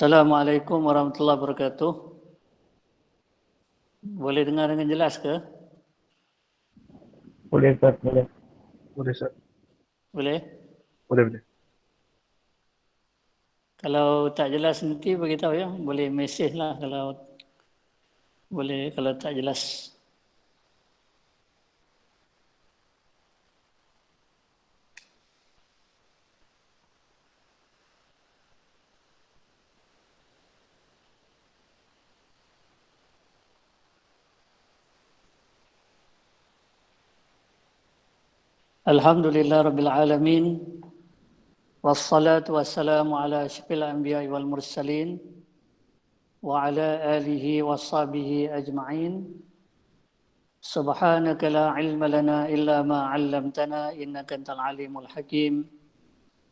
Assalamualaikum warahmatullahi wabarakatuh. Boleh dengar dengan jelas ke? Boleh Ustaz, boleh. Boleh Ustaz, Boleh? boleh. Kalau tak jelas nanti beritahu ya. Boleh mesej lah kalau boleh, kalau tak jelas. Alhamdulillah Rabbil Alamin. Wassalatu wassalamu ala asyrafil anbiya'i wal mursalin. Wa ala alihi wa sahbihi ajma'in. Subhanaka la ilma lana illa ma 'allamtana innaka antal alimul hakim.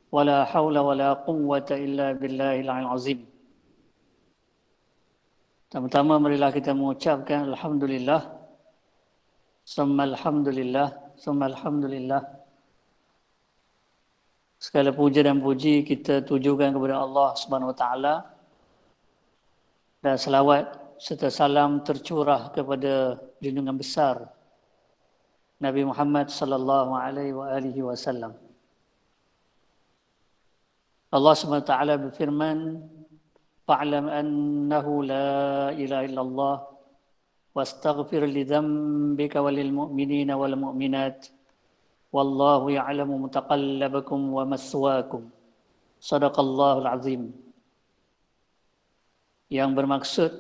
Wa la hawla wa la quwwata illa billahil 'aliyyil 'azim. Pertama-tama marilah kita mengucapkan Alhamdulillah. Summa Alhamdulillah. Summa Alhamdulillah. Segala puja dan puji kita tujukan kepada Allah Subhanahu Wa Taala dan selawat serta salam tercurah kepada junjungan besar Nabi Muhammad sallallahu alaihi wasallam. Allah Subhanahu Wa Taala berfirman, "Fa'lam annahu la ilaha illallah wastaghfir li dhanbika walil mu'minina wal mu'minat wallahu ya'lamu mutaqallabakum wa maswaakum." Sadaqallahul azim. Yang bermaksud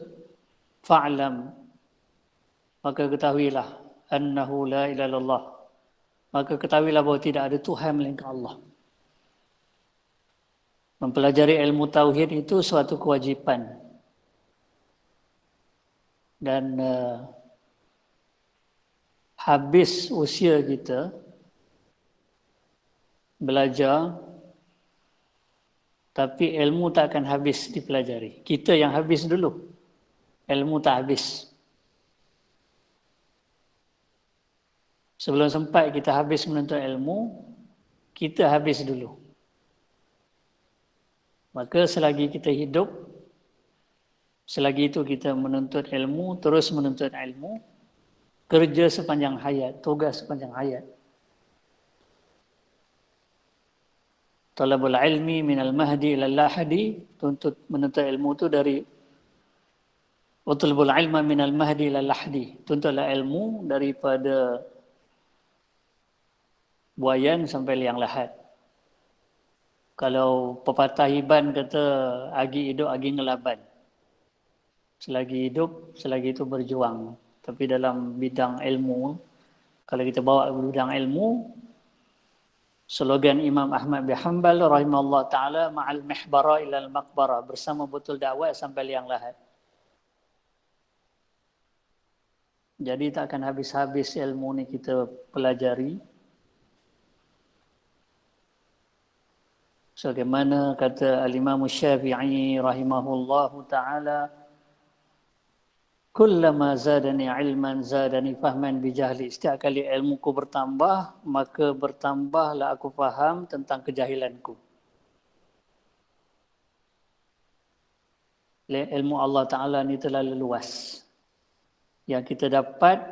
fa'lam, maka ketahuilah annahu la ilaha illallah, maka ketahuilah bahawa tidak ada Tuhan melainkan Allah. Mempelajari ilmu tauhid itu suatu kewajipan dan habis usia kita belajar, tapi ilmu tak akan habis dipelajari. Kita yang habis dulu, ilmu tak habis. Sebelum sempat kita habis menuntut ilmu, kita habis dulu. Maka selagi kita hidup, selagi itu kita menuntut ilmu, terus menuntut ilmu, kerja sepanjang hayat, tugas sepanjang hayat. Talabul ilmi minal mahdi ilal lahadi, menuntut ilmu itu dari Utlubul ilma minal mahdi ilal lahdi, tuntutlah ilmu daripada buayan sampai liang lahat. Kalau pepatah Iban kata, agi hidup, agi ngelaban. Selagi hidup, selagi itu berjuang. Tapi dalam bidang ilmu, kalau kita bawa ke bidang ilmu, slogan Imam Ahmad bin Hanbal rahimahullah ta'ala, ma'al mihbara ilal maqbara, bersama betul dakwah sampai liang lahat. Jadi tak akan habis-habis ilmu ni kita pelajari. Sebagaimana kata Al-Imam Syafi'i rahimahullahu ta'ala, kullama zadani ilman zadani fahman bijahli. Setiap kali ilmuku bertambah, maka bertambahlah aku faham tentang kejahilanku. Ilmu Allah Ta'ala ni terlalu luas. Yang kita dapat,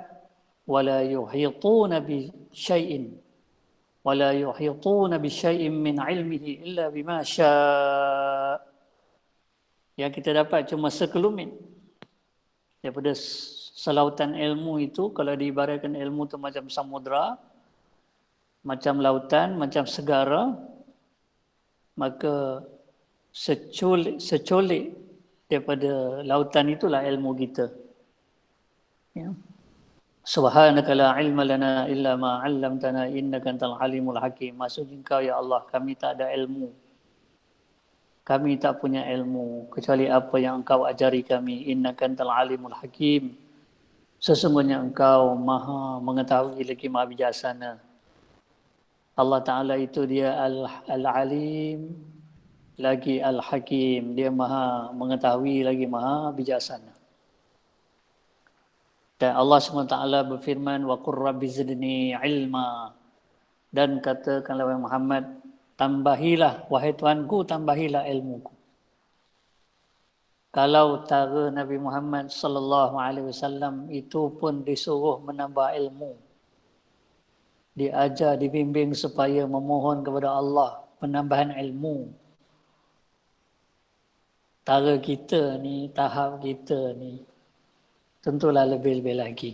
wala yuhituna bi syai'in. Wala yuhituna bi syai'in min ilmihi illa bima syaa'. Yang kita dapat cuma sekelumit daripada selautan ilmu itu. Kalau diibaratkan ilmu itu macam samudra, macam lautan, macam segara, maka seculik daripada lautan itulah ilmu kita. Ya. Subhanaka la ilma lana illa ma 'allamtana innaka antal alimul hakim. Maksud engkau ya Allah, kami tak ada ilmu. Kami tak punya ilmu kecuali apa yang engkau ajari kami. Innaka antal alimul hakim. Sesungguhnya engkau maha mengetahui lagi maha bijaksana. Allah Ta'ala itu dia al-alim lagi al-hakim. Dia maha mengetahui lagi maha bijaksana. Dan Allah SWT berfirman, wa qur rabbi zidni ilma. Dan katakanlah wahai Muhammad, tambahilah, wahai Tuanku, tambahilah ilmuku. Kalau tara Nabi Muhammad sallallahu alaihi wasallam itu pun disuruh menambah ilmu, diajar, dibimbing supaya memohon kepada Allah penambahan ilmu. Tara kita ni, tahap kita ni, tentulah lebih-lebih lagi.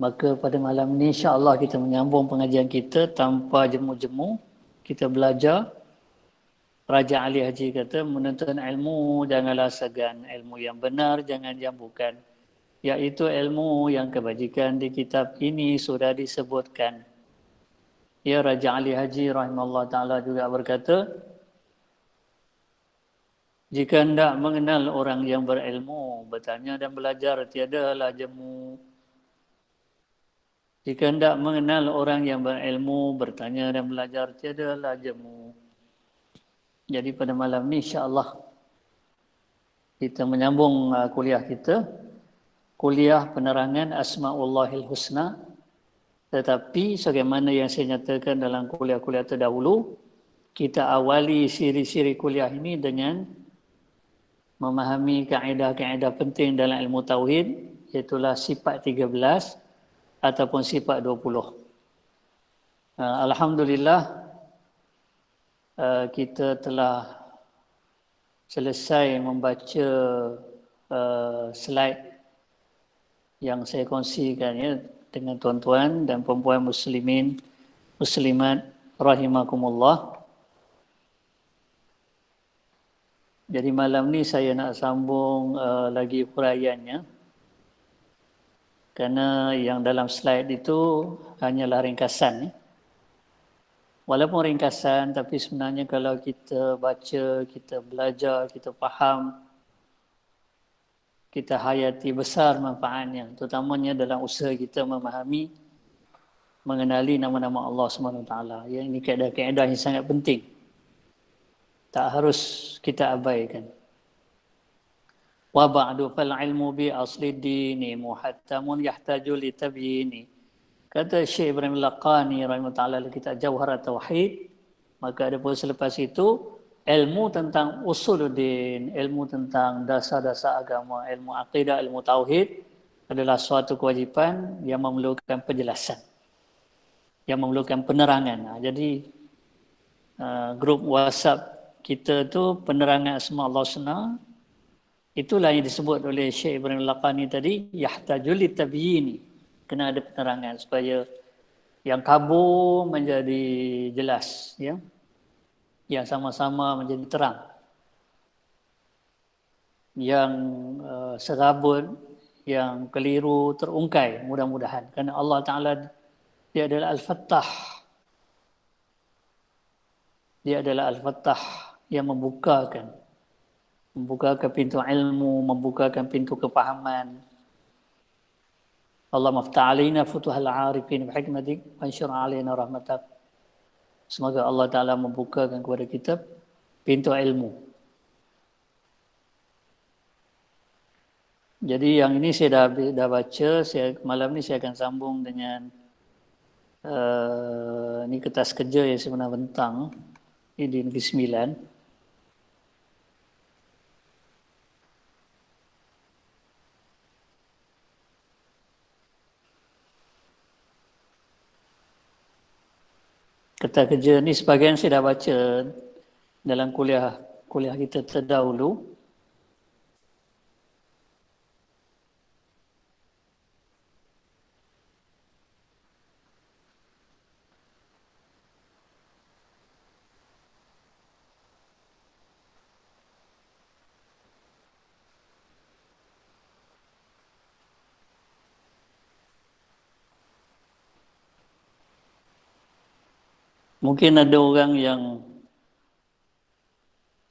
Maka pada malam ni insya-Allah kita menyambung pengajian kita tanpa jemu-jemu. Kita belajar. Raja Ali Haji kata menuntut ilmu janganlah segan, ilmu yang benar jangan jambukan, iaitu ilmu yang kebajikan di kitab ini sudah disebutkan. Ya, Raja Ali Haji rahimahullah ta'ala juga berkata, jika hendak mengenal orang yang berilmu, bertanya dan belajar tiadalah jemu. Jika hendak mengenal orang yang berilmu, bertanya dan belajar tiadalah jemu. Jadi pada malam ni insya-Allah kita menyambung kuliah kita, kuliah penerangan Asmaullahil Husna. Tetapi sebagaimana yang saya nyatakan dalam kuliah-kuliah terdahulu, kita awali siri-siri kuliah ini dengan memahami kaedah-kaedah penting dalam ilmu tauhid, iaitulah sifat 13 ataupun sifat 20. Alhamdulillah kita telah selesai membaca slide yang saya kongsikan ya dengan tuan-tuan dan puan-puan muslimin, muslimat rahimakumullah. Jadi malam ni saya nak sambung lagi huraiannya, kerana yang dalam slide itu hanyalah ringkasan. Walaupun ringkasan, tapi sebenarnya kalau kita baca, kita belajar, kita faham, kita hayati besar manfaatnya, terutamanya dalam usaha kita memahami, mengenali nama-nama Allah SWT. Yang ini kaedah-kaedah yang sangat penting. Tak harus kita abaikan. Wa ba'du fal ilmu bi asli dini muhattamun yahtaju li tabyini. Kata Syekh Ibrahim Laqani rahimahullah ta'ala dalam kitab Jawharat Tauhid, maka ada pun selepas itu ilmu tentang usuluddin, ilmu tentang dasar-dasar agama, ilmu akidah, ilmu tauhid adalah suatu kewajipan yang memerlukan penjelasan, yang memerlukan penerangan. Jadi grup WhatsApp kita tu penerangan asma Allah Husna, itulah yang disebut oleh Syekh Ibrahim Laqani tadi, yahtajul litabyini. Kena ada penerangan supaya yang kabur menjadi jelas, ya, yang sama-sama menjadi terang, yang serabut, yang keliru terungkai mudah-mudahan. Kerana Allah Ta'ala dia adalah Al-Fattah. Dia adalah Al-Fattah yang membukakan pintu ilmu, membukakan pintu kefahaman. Allah maftah alaina futuhal arifin bihikmatik wa ansyur alaina rahmatak. Semoga Allah Ta'ala membukakan kepada kita pintu ilmu. Jadi yang ini saya dah baca, malam ni saya akan sambung dengan ni kertas kerja yang saya pernah bentang ini di Negeri Sembilan. Kertas kerja ni sebahagian saya dah baca dalam kuliah kita terdahulu. Mungkin ada orang yang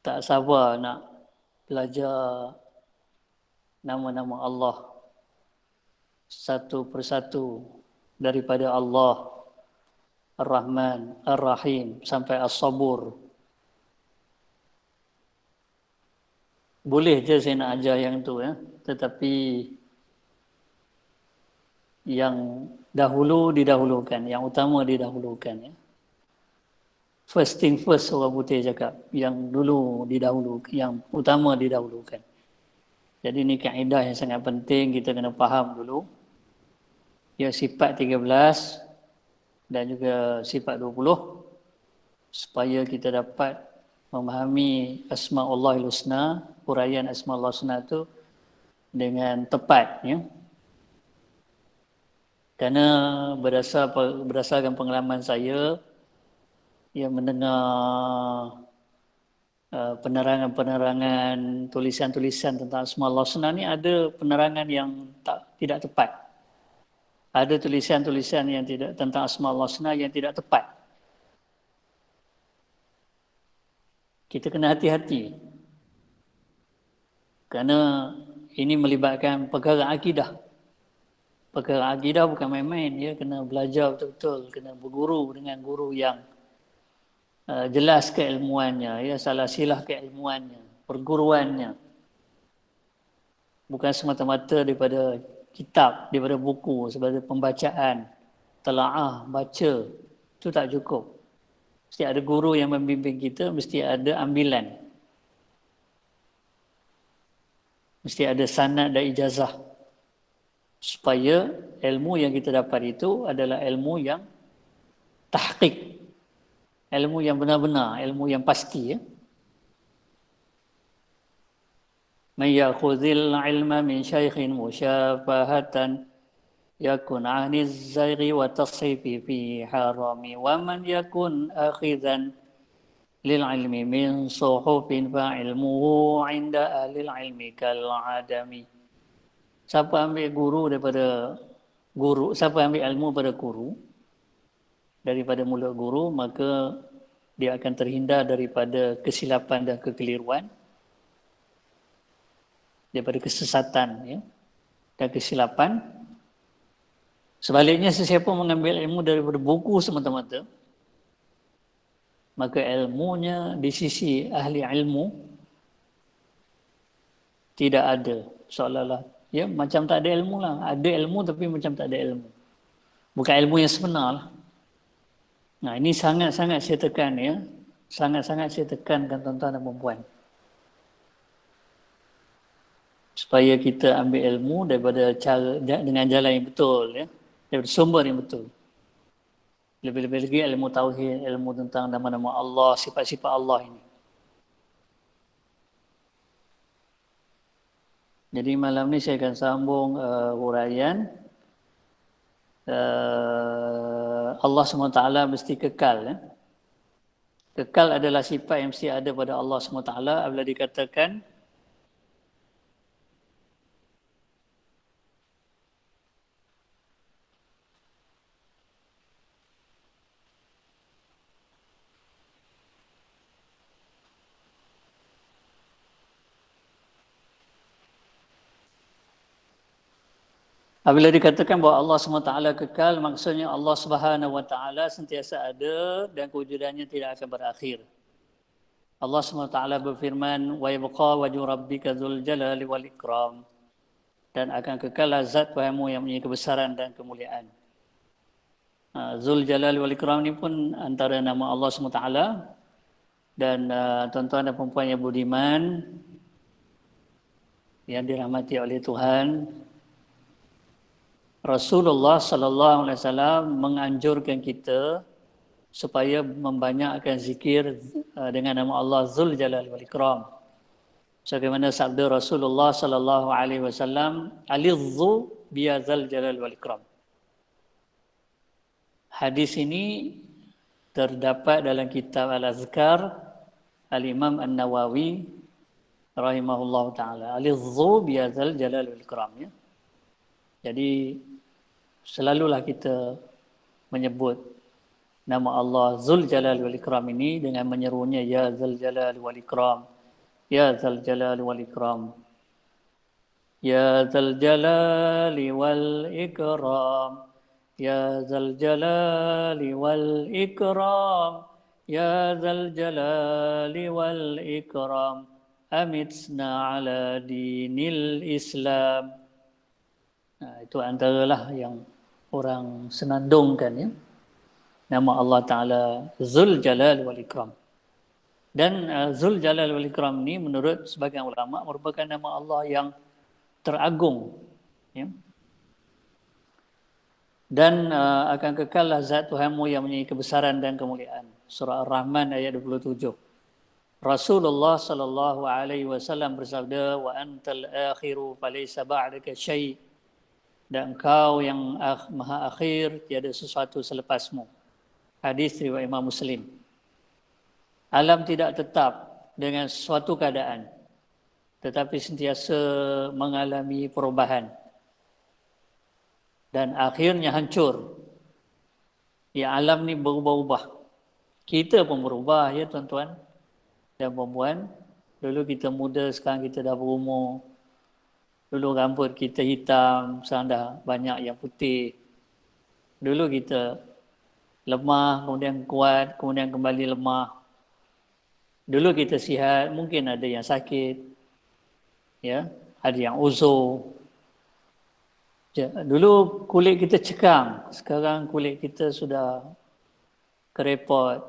tak sabar nak belajar nama-nama Allah satu persatu daripada Allah Ar-Rahman, Ar-Rahim sampai As-Sabur. Boleh je saya nak ajar yang tu ya, tetapi yang dahulu didahulukan, yang utama didahulukan ya. First thing first, orang putih cakap. Yang dulu didahulu, yang utama didahulukan. Jadi ini kaedah yang sangat penting, kita kena faham dulu. Ya, sifat 13 dan juga sifat 20 supaya kita dapat memahami Asma'ullahil Husna, huraian Asma'ullahil Husna itu dengan tepat, ya. Karena berdasarkan pengalaman saya yang mendengar penerangan-penerangan tulisan-tulisan tentang Asma'ullahil Husna ni, ada penerangan yang tidak tepat. Ada tulisan-tulisan yang tidak tentang Asma'ullahil Husna yang tidak tepat. Kita kena hati-hati. Kerana ini melibatkan perkara akidah. Perkara akidah bukan main-main. Ya, kena belajar betul-betul. Kena berguru dengan guru yang jelas keilmuannya. Ya, salah silah keilmuannya. Perguruannya. Bukan semata-mata daripada kitab, daripada buku, sebagai pembacaan. Telaah, baca. Itu tak cukup. Mesti ada guru yang membimbing kita, mesti ada ambilan. Mesti ada sanad dan ijazah. Supaya ilmu yang kita dapat itu adalah ilmu yang tahqiq. Ilmu yang benar-benar, ilmu yang pasti. Ya. Man yakhudhil ilma min syaikhin musyafahatan yakun aniz zayghi wa tashifi fi harami wa man yakun akhidhan lil ilmi min suhufin fa ilmuhu inda ahli ilmi kal adami. Siapa ambil siapa ambil ilmu pada guru daripada mulut guru, maka dia akan terhindar daripada kesilapan dan kekeliruan, daripada kesesatan, ya, dan kesilapan. Sebaliknya, sesiapa mengambil ilmu daripada buku semata-mata, maka ilmunya di sisi ahli ilmu tidak ada. Seolah-olah, ya, macam tak ada ilmu lah. Ada ilmu tapi macam tak ada ilmu. Bukan ilmu yang sebenar lah. Nah, ini sangat-sangat saya tekan, ya. Sangat-sangat saya tekankan tuan-tuan dan puan-puan. Supaya kita ambil ilmu daripada dengan jalan yang betul, ya. Daripada sumber yang betul. Lebih-lebih lagi ilmu tauhid, ilmu tentang nama-nama Allah, sifat-sifat Allah ini. Jadi malam ni saya akan sambung huraian Allah SWT mesti kekal. Ya. Kekal adalah sifat yang mesti ada pada Allah SWT. Apabila dikatakan bahawa Allah SWT kekal, maksudnya Allah SWT sentiasa ada dan kewujudannya tidak akan berakhir. Allah SWT berfirman, wa yabqa wajhu rabbika dzul jalali wal ikram, dan akan kekal zat Tuhanmu yang mempunyai kebesaran dan kemuliaan. Dzul jalali wal ikram ni pun antara nama Allah SWT. Dan tuan-tuan dan puan-puan yang budiman yang dirahmati oleh Tuhan, Rasulullah sallallahu alaihi wasallam menganjurkan kita supaya membanyakkan zikir dengan nama Allah Dzul Jalali wal Ikram. Sebagaimana sabda Rasulullah sallallahu alaihi wasallam, "Alizzu bi dzal jalal wal ikram." Hadis ini terdapat dalam kitab Al-Azkar Al-Imam An-Nawawi rahimahullah taala. Alizzu bi dzal jalal wal ikram, ya. Jadi selalulah kita menyebut nama Allah Dzul Jalal wal Ikram ini dengan menyerunya ya Dzul Jalal wal Ikram, ya Dzul Jalal wal Ikram, ya Dzul Jalal wal Ikram, ya Dzul Jalal wal Ikram, ya Dzul Jalal wal Ikram, amitsna ala dinil Islam. Itu antaralah yang orang senandungkan, ya. Nama Allah Ta'ala Zul Jalal wal Ikram. Dan Zul Jalal wal Ikram ni menurut sebagian ulama merupakan nama Allah yang teragung. Ya. Dan akan kekallah zat Tuhanmu yang mempunyai kebesaran dan kemuliaan. Surah Ar-Rahman ayat 27. Rasulullah sallallahu alaihi wasallam bersabda, wa antal akhiru falaysa ba'daka syai'. Dan engkau yang maha akhir, tiada sesuatu selepasmu. Hadis riwayat Imam Muslim. Alam tidak tetap dengan suatu keadaan, tetapi sentiasa mengalami perubahan. Dan akhirnya hancur. Ya, alam ni berubah-ubah. Kita pun berubah ya tuan-tuan dan puan-puan. Dulu kita muda, sekarang kita dah berumur. Dulu rambut kita hitam, sekarang dah banyak yang putih. Dulu kita lemah, kemudian kuat, kemudian kembali lemah. Dulu kita sihat, mungkin ada yang sakit. Ya, ada yang uzur. Dulu kulit kita cekang, sekarang kulit kita sudah kerepot,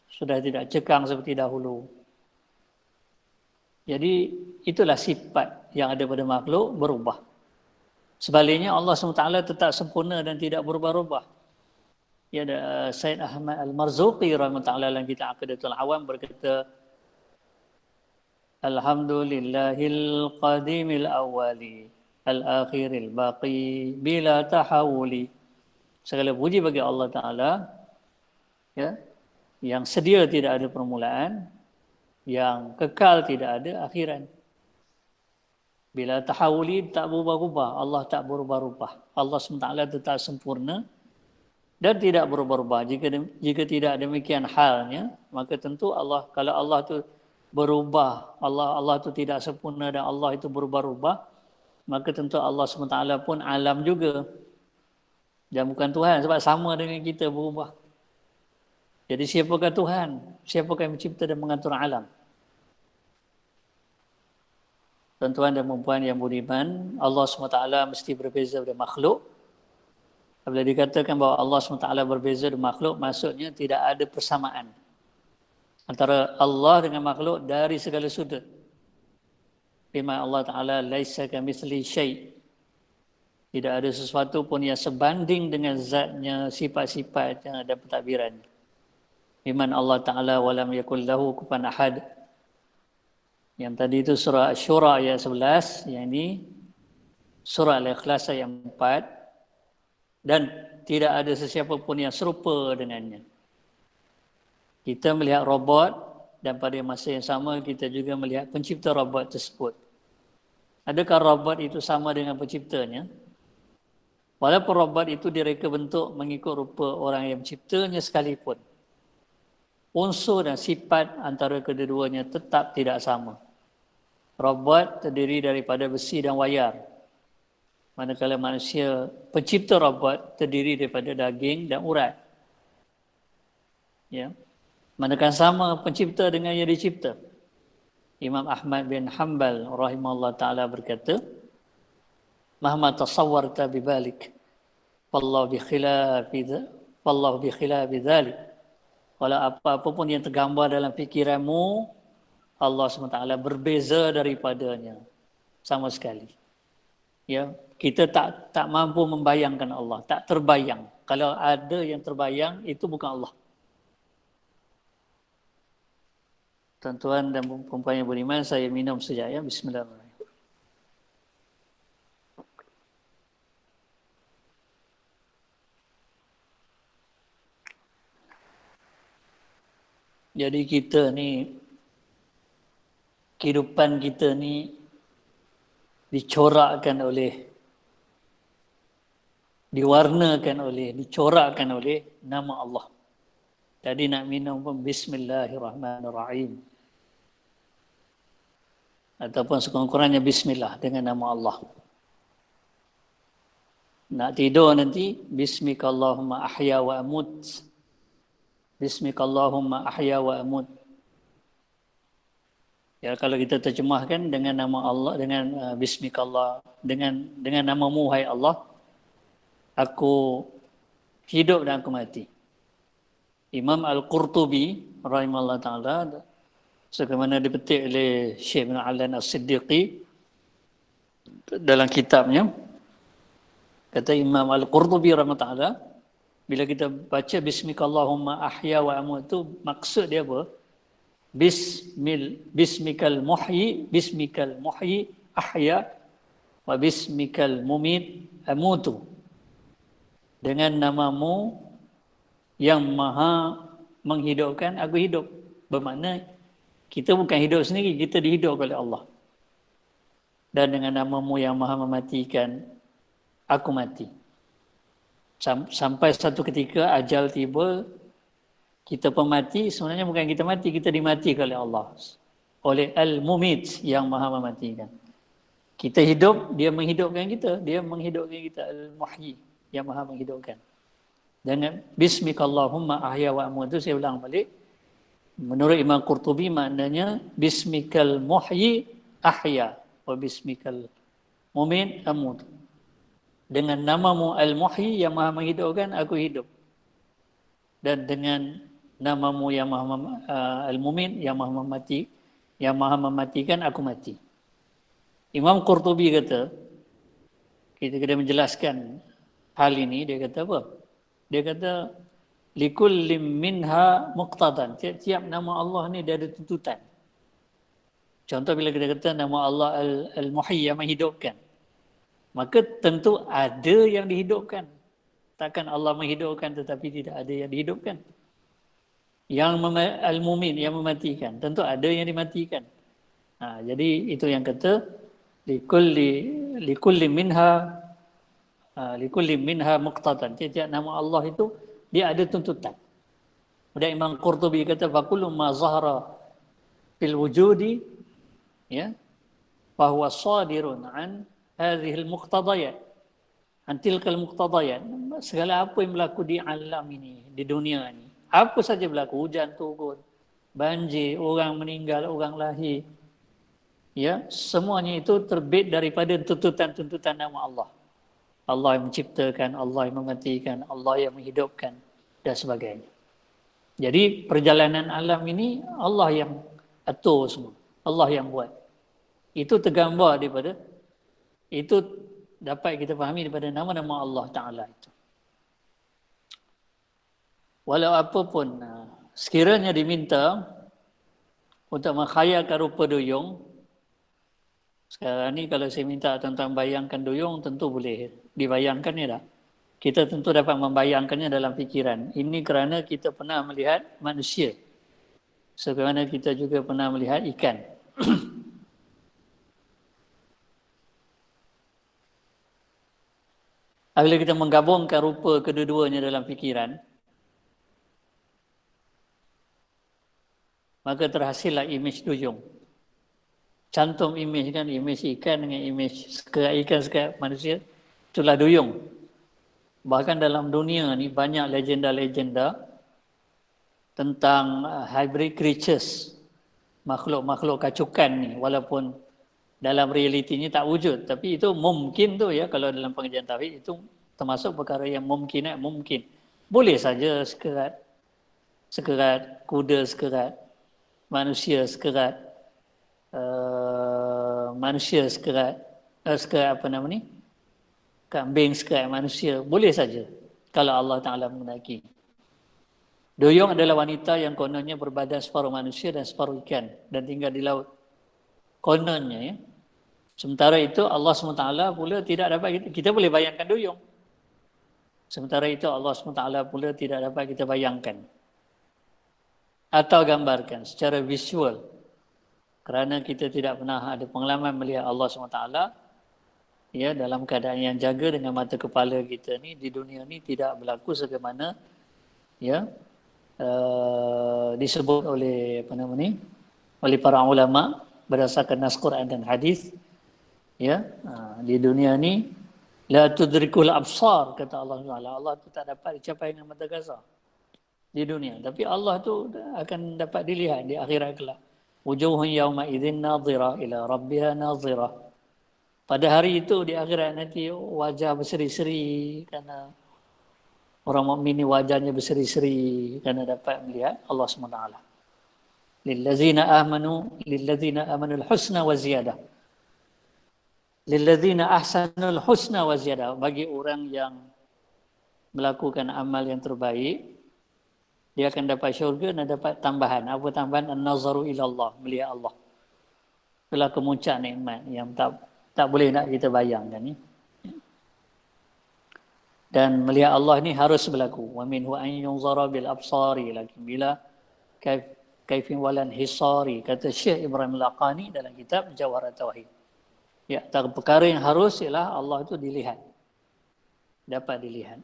sudah tidak cekang seperti dahulu. Jadi itulah sifat yang ada pada makhluk berubah. Sebaliknya Allah SWT tetap sempurna dan tidak berubah-ubah. Ya, Said Ahmad Al-Marzuqi rahimahullah dalam kitab Aqidatul Awam berkata, Alhamdulillahil qadimil awwali al-akhiril baqi bila tahawuli. Segala puji bagi Allah Ta'ala, ya, yang sedia tidak ada permulaan, yang kekal tidak ada akhiran. Bila tahawuli tak berubah-ubah, Allah tak berubah-ubah. Allah SWT tetap sempurna dan tidak berubah-ubah. Jika tidak demikian halnya, maka tentu Allah, kalau Allah itu berubah, Allah itu tidak sempurna dan Allah itu berubah-ubah, maka tentu Allah SWT pun alam juga. Dan bukan Tuhan, sebab sama dengan kita berubah. Jadi siapakah Tuhan? Siapakah yang mencipta dan mengatur alam? Tuan-tuan dan puan-puan yang beriman, Allah SWT mesti berbeza dari makhluk. Bila dikatakan bahawa Allah SWT berbeza dengan makhluk, maksudnya tidak ada persamaan antara Allah dengan makhluk dari segala sudut. Firman Allah Ta'ala, laisa kamitslihi syai'. Tidak ada sesuatu pun yang sebanding dengan zatnya, sifat-sifatnya dan pentadbirannya. Firman Allah Ta'ala, walam yakul lahu kufuwan ahad. Yang tadi itu surah Asy-Syura ayat 11, yang ini surah Al-Ikhlas ayat 4. Dan tidak ada sesiapa pun yang serupa dengannya. Kita melihat robot dan pada masa yang sama kita juga melihat pencipta robot tersebut. Adakah robot itu sama dengan penciptanya? Walaupun robot itu direka bentuk mengikut rupa orang yang menciptanya sekalipun, unsur dan sifat antara kedua-duanya tetap tidak sama. Robot terdiri daripada besi dan wayar. Manakala manusia, pencipta robot terdiri daripada daging dan urat. Ya. Manakala sama pencipta dengan yang dicipta. Imam Ahmad bin Hanbal rahimahullah ta'ala berkata, Mahma tasawwarta bibalik, Wallahu bi khilafi dhalik. Walau apa-apa pun yang tergambar dalam fikiranmu, Allah SWT berbeza daripadanya. Sama sekali. Ya, kita tak mampu membayangkan Allah, tak terbayang. Kalau ada yang terbayang, itu bukan Allah. Tuan-tuan dan puan-puan yang beriman, saya minum sekejap ya. Bismillahirrahmanirrahim. Jadi kita ni, kehidupan kita ni dicorakkan oleh, diwarnakan oleh, dicorakkan oleh nama Allah. Tadi nak minum pun Bismillahirrahmanirrahim. Ataupun sekurang-kurangnya Bismillah dengan nama Allah. Nak tidur nanti Bismikallahumma ahya wa amut. Bismikallahumma ahya wa amut. Ya, kalau kita terjemahkan dengan nama Allah, dengan Bismikallah, dengan namamu hai Allah, aku hidup dan aku mati. Imam Al-Qurtubi rahimahullah taala sebagaimana dipetik oleh Syekh bin Alan As-Siddiqi dalam kitabnya, kata Imam Al-Qurtubi rahimahullah taala, bila kita baca bismikallahumma ahya wa amut itu maksud dia apa? Bismikal muhyi ahya wa bismikal mumit amutu. Dengan namamu yang maha menghidupkan, aku hidup. Bermakna kita bukan hidup sendiri, kita dihidupkan oleh Allah. Dan dengan namamu yang maha mematikan, aku mati. Sampai satu ketika ajal tiba, kita pun mati, sebenarnya bukan kita mati, kita dimatikan oleh Allah. Oleh Al-Mumit yang maha mematikan. Kita hidup, dia menghidupkan kita. Dia menghidupkan kita. Al-Muhyi yang maha menghidupkan. Dengan bismikallahumma ahya wa amut itu saya ulang balik. Menurut Imam Qurtubi maknanya bismikal muhyi ahya wa bismikal mumin amut. Dengan namamu al-muhyi yang maha menghidupkan, aku hidup. Dan dengan namamu yang maha al-mumin yang maha mematikan, aku mati. Imam Qurtubi kata, kita kena menjelaskan hal ini, dia kata apa? Dia kata likullim minha muqtadan. Tiap-tiap nama Allah ni dia ada tuntutan. Contoh bila kita kata nama Allah Al-Muhyi yang menghidupkan, maka tentu ada yang dihidupkan. Takkan Allah menghidupkan tetapi tidak ada yang dihidupkan. Yang Al-Mumin yang mematikan, tentu ada yang dimatikan. Jadi itu yang kata likulli minha muqtadan. Tiap nama Allah itu dia ada tuntutan. Kemudian Imam Qurtubi kata faqullu ma zahara fil wujudi ya fa huwa sadirun an hadhihi al-muqtadayat. An tilka al-muqtadayat. Segala apa yang berlaku di alam ini, di dunia ini. Apa saja berlaku, hujan turun, banjir, orang meninggal, orang lahir. Ya, semuanya itu terbit daripada tuntutan-tuntutan nama Allah. Allah yang menciptakan, Allah yang mematikan, Allah yang menghidupkan dan sebagainya. Jadi perjalanan alam ini Allah yang atur semua. Allah yang buat. Itu tergambar daripada, itu dapat kita fahami daripada nama-nama Allah Ta'ala itu. Walau apapun, sekiranya diminta untuk menghayalkan rupa duyung, sekarang ni kalau saya minta tentang bayangkan duyung, tentu boleh dibayangkan ya tak? Kita tentu dapat membayangkannya dalam fikiran. Ini kerana kita pernah melihat manusia. Sebagaimana kita juga pernah melihat ikan. Apabila kita menggabungkan rupa kedua-duanya dalam fikiran, maka terhasillah imej duyung. Cantum imej kan, imej ikan dengan imej sekerat ikan, sekerat manusia, itulah duyung. Bahkan dalam dunia ni banyak legenda-legenda tentang hybrid creatures, makhluk-makhluk kacukan ni, walaupun dalam realitinya tak wujud, tapi itu mungkin tu ya, kalau dalam pengajian tauhid itu termasuk perkara yang mungkin. Boleh saja sekerat kuda, sekerat manusia, sekerat apa nama ni? Kambing sekerat manusia, boleh saja kalau Allah Ta'ala menghendaki. Duyung adalah wanita yang kononnya berbadan separuh manusia dan separuh ikan dan tinggal di laut. Kononnya ya. Sementara itu Allah SWT pula tidak dapat, kita boleh bayangkan duyung. Sementara itu Allah SWT pula tidak dapat kita bayangkan atau gambarkan secara visual. Kerana kita tidak pernah ada pengalaman melihat Allah SWT ya, dalam keadaan yang jaga dengan mata kepala kita ni, di dunia ni tidak berlaku sebagaimana ya disebut oleh oleh para ulama berdasarkan nas Quran dan hadis ya. Di dunia ni la tudrikul absar, kata Allah Taala. Allah tu tak dapat dicapai dengan mata kasar di dunia, tapi Allah tu akan dapat dilihat di akhirat kelak. Wujuhun yawma idzin nadhirah ila rabbiha nadhirah. Pada hari itu di akhirat nanti wajah berseri-seri kerana Orang mukmin ni wajahnya berseri-seri kerana dapat melihat Allah SWT. Lillazina amanu al-husna wa ziyadah. Lillazina ahsanul husna wa ziyadah. Bagi orang yang melakukan amal yang terbaik, dia akan dapat syurga dan dapat tambahan. Apa tambahan? An-nazaru ila Allah, melihat Allah. Itulah kemuncak nikmat yang tak boleh nak kita bayangkan ni. Dan melihat Allah ni harus berlaku. Wa minhu an yunzara bil absari, lakin bila kaifin walan hisari, kata Syekh Ibrahim Al-Laqani dalam kitab Jawharat Tauhid. Ya, perkara yang harus ialah Allah itu dilihat. Dapat dilihat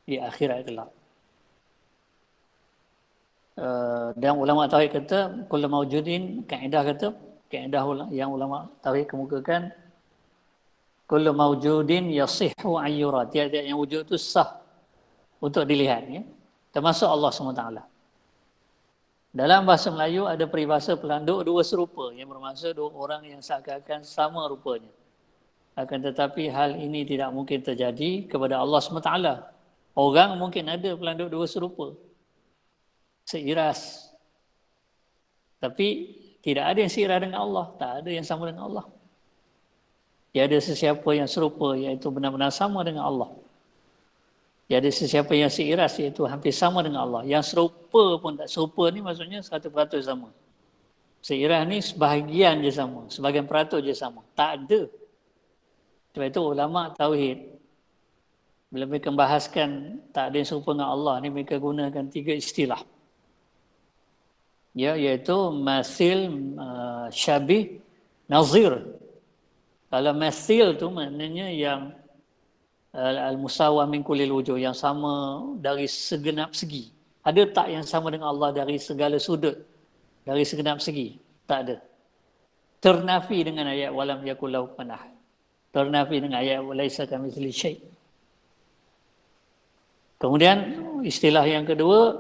di akhirat kelak. Dan ulama tauhid kata kullu mawjudin, kaedah yang ulama tauhid kemukakan, kullu mawjudin yasihhu an yura, tiada yang wujud itu sah untuk dilihat, ya, termasuk Allah SWT. Dalam bahasa Melayu ada peribahasa pelanduk dua serupa, yang bermaksud dua orang yang seakan-akan sama rupanya. Akan tetapi hal ini tidak mungkin terjadi kepada Allah SWT. Orang mungkin ada pelanduk dua serupa, seiras. Tapi tidak ada yang seiras dengan Allah. Tak ada yang sama dengan Allah. Tiada sesiapa yang serupa, iaitu benar-benar sama dengan Allah. Tiada sesiapa yang seiras, iaitu hampir sama dengan Allah. Yang serupa pun tak serupa ni maksudnya 100% sama. Seiras ni sebahagian je sama, sebahagian peratus je sama. Tak ada. Sebab itu ulama tauhid, bila mereka membahaskan tak ada yang serupa dengan Allah ni, mereka gunakan 3 istilah. Ya, iaitu masil, syabih, nazir. Kalau masil tu maknanya yang al-musawa min kullil wujuh, yang sama dari segenap segi. Ada tak yang sama dengan Allah dari segala sudut, dari segenap segi? Tak ada. Ternafi dengan ayat walam yakul lahu kufuwan ahad. Ternafi dengan ayat laisa kamitslihi syai'. Kemudian istilah yang kedua,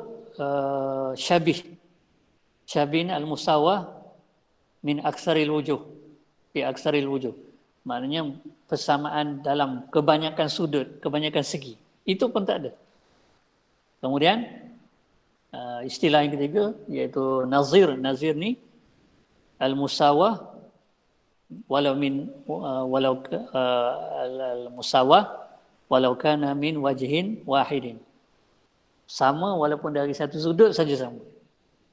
syabih. Syabih al-musawah min aksaril wujuh. Fi aksaril wujuh. Maknanya persamaan dalam kebanyakan sudut, kebanyakan segi. Itu pun tak ada. Kemudian istilah yang ketiga iaitu nazir. Nazir ni al-musawah walau al-musawah walau kana min wajhin wahidin. Sama walaupun dari satu sudut saja sama.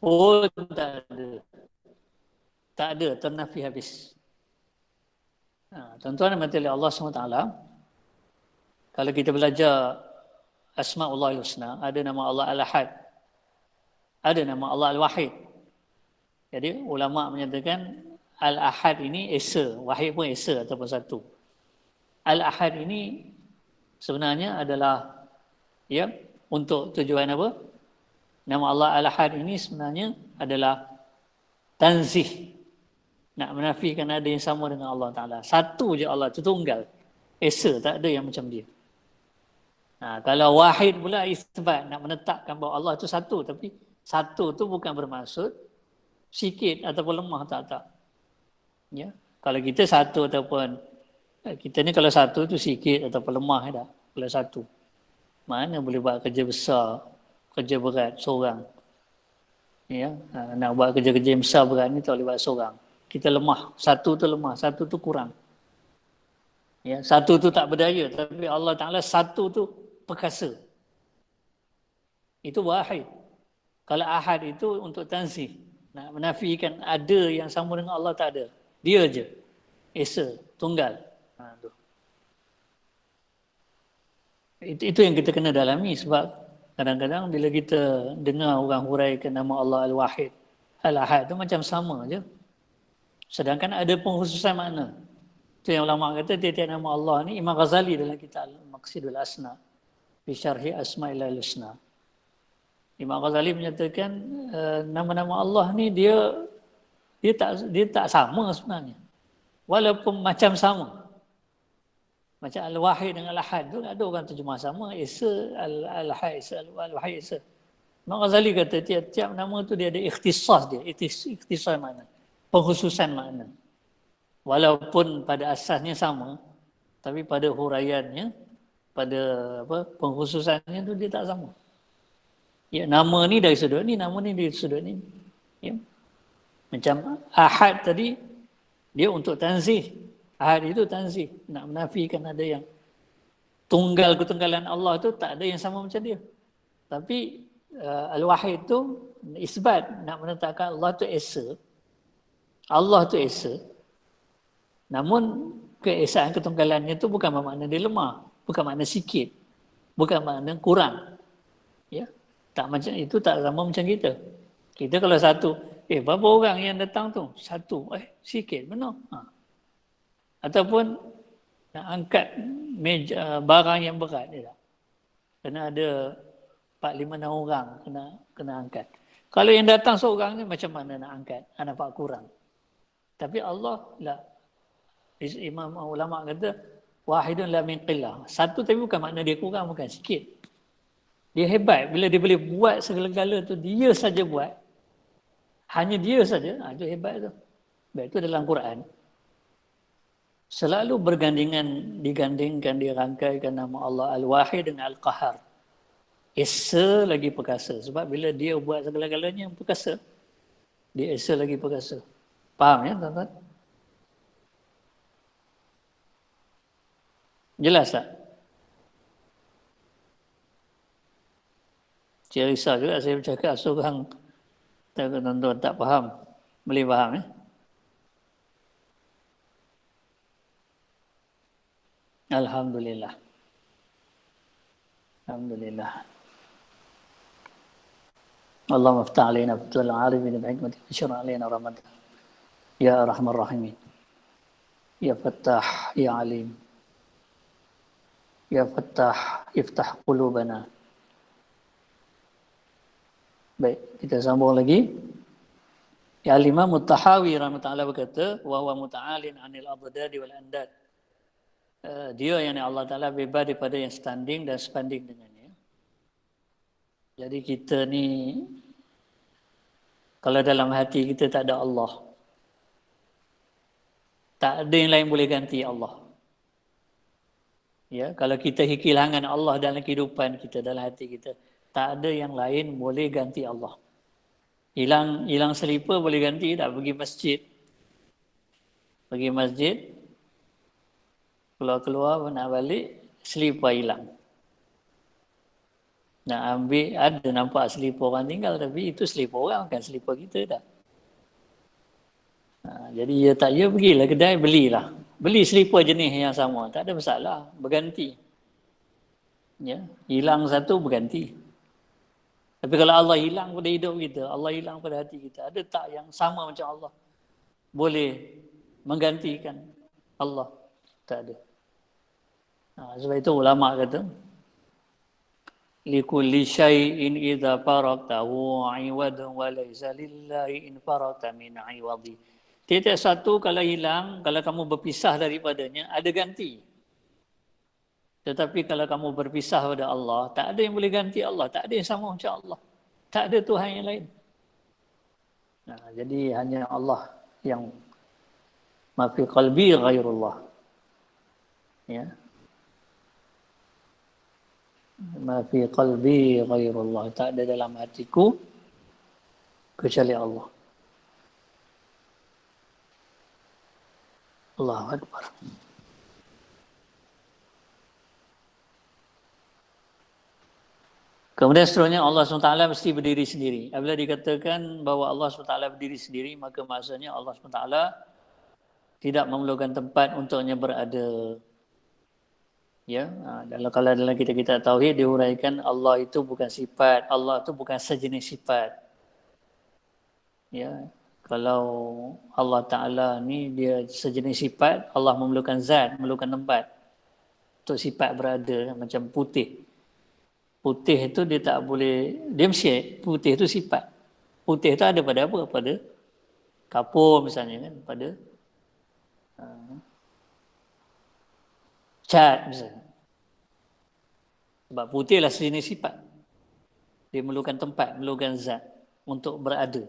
Oh, tak ada. Tak ada, ternafi habis. Tuan-tuan dan puan-puan Allah SWT, kalau kita belajar Asma'ullah al-Husna, ada nama Allah Al-Ahad, ada nama Allah Al-Wahid. Jadi ulama menyatakan Al-Ahad ini esa, Wahid pun esa ataupun satu. Al-Ahad ini sebenarnya adalah, ya, untuk tujuan apa? Nama Allah Al-Ahad ini sebenarnya adalah tanzih. Nak menafikan ada yang sama dengan Allah Ta'ala. Satu je Allah, itu tunggal. Esa, tak ada yang macam dia. Kalau wahid pula isbat, nak menetapkan bahawa Allah itu satu. Tapi satu tu bukan bermaksud sikit ataupun lemah, tak. Ya? Kalau kita satu ataupun, kita ni kalau satu tu sikit ataupun lemah tak. Kalau satu. Mana boleh buat kerja besar, kerja berat seorang. Ya, nak buat kerja-kerja yang besar berat ni tak boleh buat seorang. Kita lemah, satu tu lemah, satu tu kurang. Ya, satu tu tak berdaya, tapi Allah Ta'ala satu tu perkasa. Itu wahid. Kalau ahad itu untuk tanzih, nak menafikan ada yang sama dengan Allah, tak ada. Dia je, esa, tunggal. Itu yang kita kena dalami, sebab kadang-kadang bila kita dengar orang huraikan nama Allah Al-Wahid, Al-Ahad tu macam sama je. Sedangkan ada pengkhususan makna. Itu yang ulama kata tiap-tiap nama Allah ni, Imam Ghazali dalam kitab Al-Maqsidul Asna fi syarhi Asma'il Husna. Imam Ghazali menyatakan nama-nama Allah ni dia tak sama sebenarnya. Walaupun macam sama. Macam Al-Wahid dengan Al-Ahad tu ada orang terjemah sama, Esa Al-Ahad, Esa Al-Wahid, Esa. Imam Ghazali kata tiap-tiap nama tu dia ada ikhtisas dia, ikhtisas makna, pengkhususan makna. Walaupun pada asasnya sama, tapi pada huraiannya pada pengkhususannya tu dia tak sama. Ya, nama ni dari sudut ni, nama ni dari sudut ni. Ya. Macam ahad tadi, dia untuk tanzih. Ahad itu tanzih. Nak menafikan ada yang tunggal ketunggalan Allah tu tak ada yang sama macam dia. Tapi al-wahid tu isbat, nak menetapkan Allah tu esa. Allah tu esa. Namun keesaan ketunggalannya tu bukan bermakna dia lemah, bukan makna sikit, bukan makna kurang. Ya. Tak macam itu, tak sama macam kita. Kita kalau satu, berapa orang yang datang tu? Satu. Sikit, benar. Ataupun nak angkat meja, barang yang berat dia tak. Kena ada 4, 5, 6 orang kena angkat. Kalau yang datang seorang ni macam mana nak angkat? Nampak kurang. Tapi Allah lah. Imam ulama kata wahidun la min qillah. Satu tapi bukan makna dia kurang, bukan sikit. Dia hebat bila dia boleh buat segala-gala tu, dia saja buat. Hanya dia saja, itu hebat tu. Baik itu dalam Quran. Selalu digandingkan, dirangkaikan nama Allah Al-Wahid dengan Al-Qahar. Esa lagi perkasa. Sebab bila dia buat segala-galanya perkasa, dia esa lagi perkasa. Faham ya tuan-tuan? Jelas tak? Saya risau juga saya bercakap seorang tuan-tuan tak faham. Boleh faham ya? Alhamdulillah. Alhamdulillah. Allahumma aftah alaina fatul arifin bi hikmati wa syara alaina rahmatan. Ya Arhamar Rahimin. Ya Fattah, Ya Alim. Ya Fattah, iftah qulubana. Baik, kita sambung lagi. Ya Imam At-Tahawi rahimahullah berkata, wa huwa muta'alin 'anil adad wal andad. Dia yang Allah Taala bebas daripada yang standing dan sebanding dengannya. Jadi kita ni kalau dalam hati kita tak ada Allah, tak ada yang lain boleh ganti Allah. Ya, kalau kita kehilangan Allah dalam kehidupan kita, dalam hati kita, tak ada yang lain boleh ganti Allah. Hilang selipar boleh ganti tak? Pergi masjid. Pergi masjid, keluar nak balik, selipar hilang. Nak ambil, ada nampak selipar orang tinggal, tapi itu selipar orang, bukan selipar kita dah. Jadi ya tak ya, pergilah kedai, belilah. Beli selipar jenis yang sama, tak ada masalah, berganti. Ya, hilang satu berganti. Tapi kalau Allah hilang pada hidup kita, Allah hilang pada hati kita, ada tak yang sama macam Allah? Boleh menggantikan Allah? Tak ada. Sebab itu ulama kata, likulli syai'in idza faraqtahu 'iwadun wa laysa lillahi in faraqta min 'iwadi. Tiada satu kalau hilang, kalau kamu berpisah daripadanya, ada ganti. Tetapi kalau kamu berpisah pada Allah, tak ada yang boleh ganti Allah. Tak ada yang sama macam Allah. Tak ada Tuhan yang lain. Jadi hanya Allah yang ma fi qalbi ghairullah. Ya. Ma fi qalbi ghairullah. Tak ada dalam hatiku kecuali Allah. Allahu Akbar. Kemudian seterusnya Allah SWT mesti berdiri sendiri. Apabila dikatakan bahawa Allah SWT berdiri sendiri, maka maksudnya Allah SWT tidak memerlukan tempat untuknya berada. Ya, kalau dalam kitab-kitab tauhid dihuraikan Allah itu bukan sifat, Allah itu bukan sejenis sifat. Ya, kalau Allah Taala ni dia sejenis sifat, Allah memerlukan zat, memerlukan tempat untuk sifat berada, macam putih. Putih itu dia tak boleh, dia mesti putih itu sifat. Putih itu ada pada apa? Pada kapur misalnya kan, pada cat misalnya. Sebab putihlah sejenis sifat. Dia memerlukan tempat, memerlukan zat untuk berada.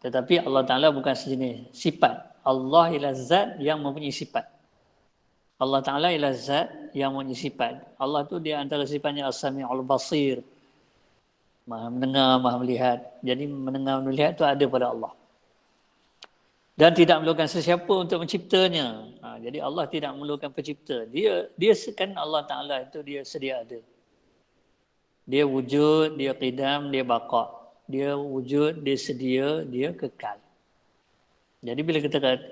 Tetapi Allah Ta'ala bukan sejenis sifat. Allah ialah zat yang mempunyai sifat. Allah Ta'ala ialah zat yang punya sifat. Allah tu dia antara sifatnya As-Sami'ul Basir. Maha mendengar, maha melihat. Jadi mendengar, melihat tu ada pada Allah. Dan tidak memerlukan sesiapa untuk menciptanya. Jadi Allah tidak memerlukan pencipta. Dia kan Allah Ta'ala itu dia sedia ada. Dia wujud, dia qidam, dia baqa. Dia wujud, dia sedia, dia kekal. Jadi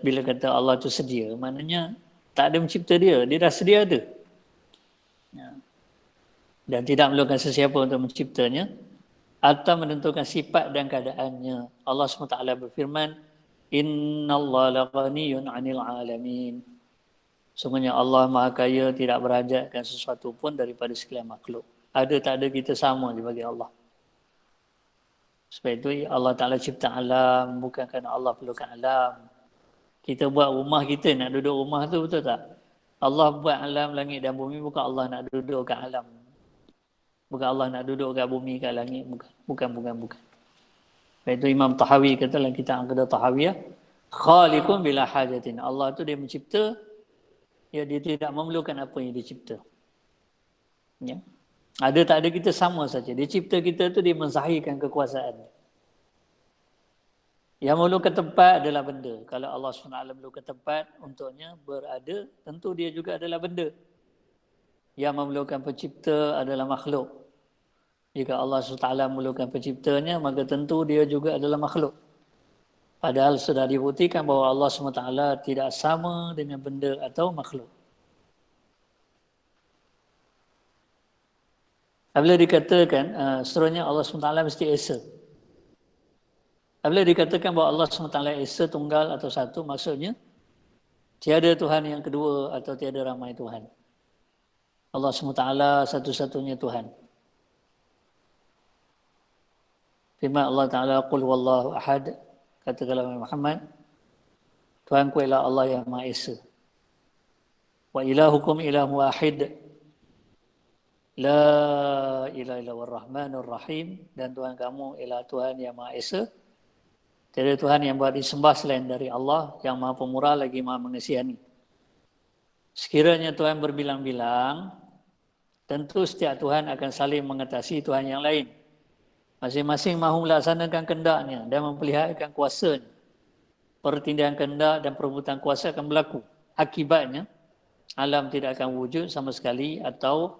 bila kata Allah itu sedia, maknanya tak ada mencipta dia dah sedia ada. Ya. Dan tidak memerlukan sesiapa untuk menciptanya atau menentukan sifat dan keadaannya. Allah SWT berfirman, Innallaha laghaniyun 'anil 'alamin. Sungguhnya Allah Maha Kaya, tidak berhajatkan sesuatu pun daripada sekalian makhluk. Ada tak ada kita sama je bagi Allah. Sebab itu Allah Ta'ala cipta alam, bukan kerana Allah perlukan alam. Kita buat rumah kita, nak duduk rumah tu, betul tak? Allah buat alam, langit dan bumi, bukan Allah nak duduk kat alam. Bukan Allah nak duduk kat bumi, kat langit. Bukan. Sebab itu Imam Tahawi kata dalam kitab Aqidah Tahawiyah, Khaliqun bila hajatin. Allah tu dia mencipta, dia tidak memerlukan apa yang dia cipta. Ya. Ada tak ada kita sama saja. Dia cipta kita tu dia menzahirkan kekuasaan. Yang memerlukan tempat adalah benda. Kalau Allah SWT memerlukan tempat untuknya berada, tentu dia juga adalah benda. Yang memerlukan pencipta adalah makhluk. Jika Allah SWT memerlukan penciptanya, maka tentu dia juga adalah makhluk. Padahal sudah dibuktikan bahawa Allah SWT tidak sama dengan benda atau makhluk. Apabila dikatakan, seterusnya Allah SWT mesti esa. Apabila dikatakan bahawa Allah SWT esa, tunggal atau satu, maksudnya tiada Tuhan yang kedua atau tiada ramai Tuhan. Allah SWT satu-satunya Tuhan. Firman Allah Ta'ala, Qul wallahu ahad, katakanlah Muhammad, Tuhanku ialah Allah yang Maha Esa. Wa ilahukum ilahu wahid, la ilaha illallah rahmanur rahim, dan Tuhan kamu ialah Tuhan yang Maha Esa. Tiada Tuhan yang buat disembah selain dari Allah, yang Maha Pemurah lagi Maha Mengasihani. Sekiranya Tuhan berbilang-bilang, tentu setiap Tuhan akan saling mengatasi Tuhan yang lain. Masing-masing mahu melaksanakan kehendaknya dan memperlihatkan kuasanya. Pertindihan kehendak dan perebutan kuasa akan berlaku. Akibatnya, alam tidak akan wujud sama sekali atau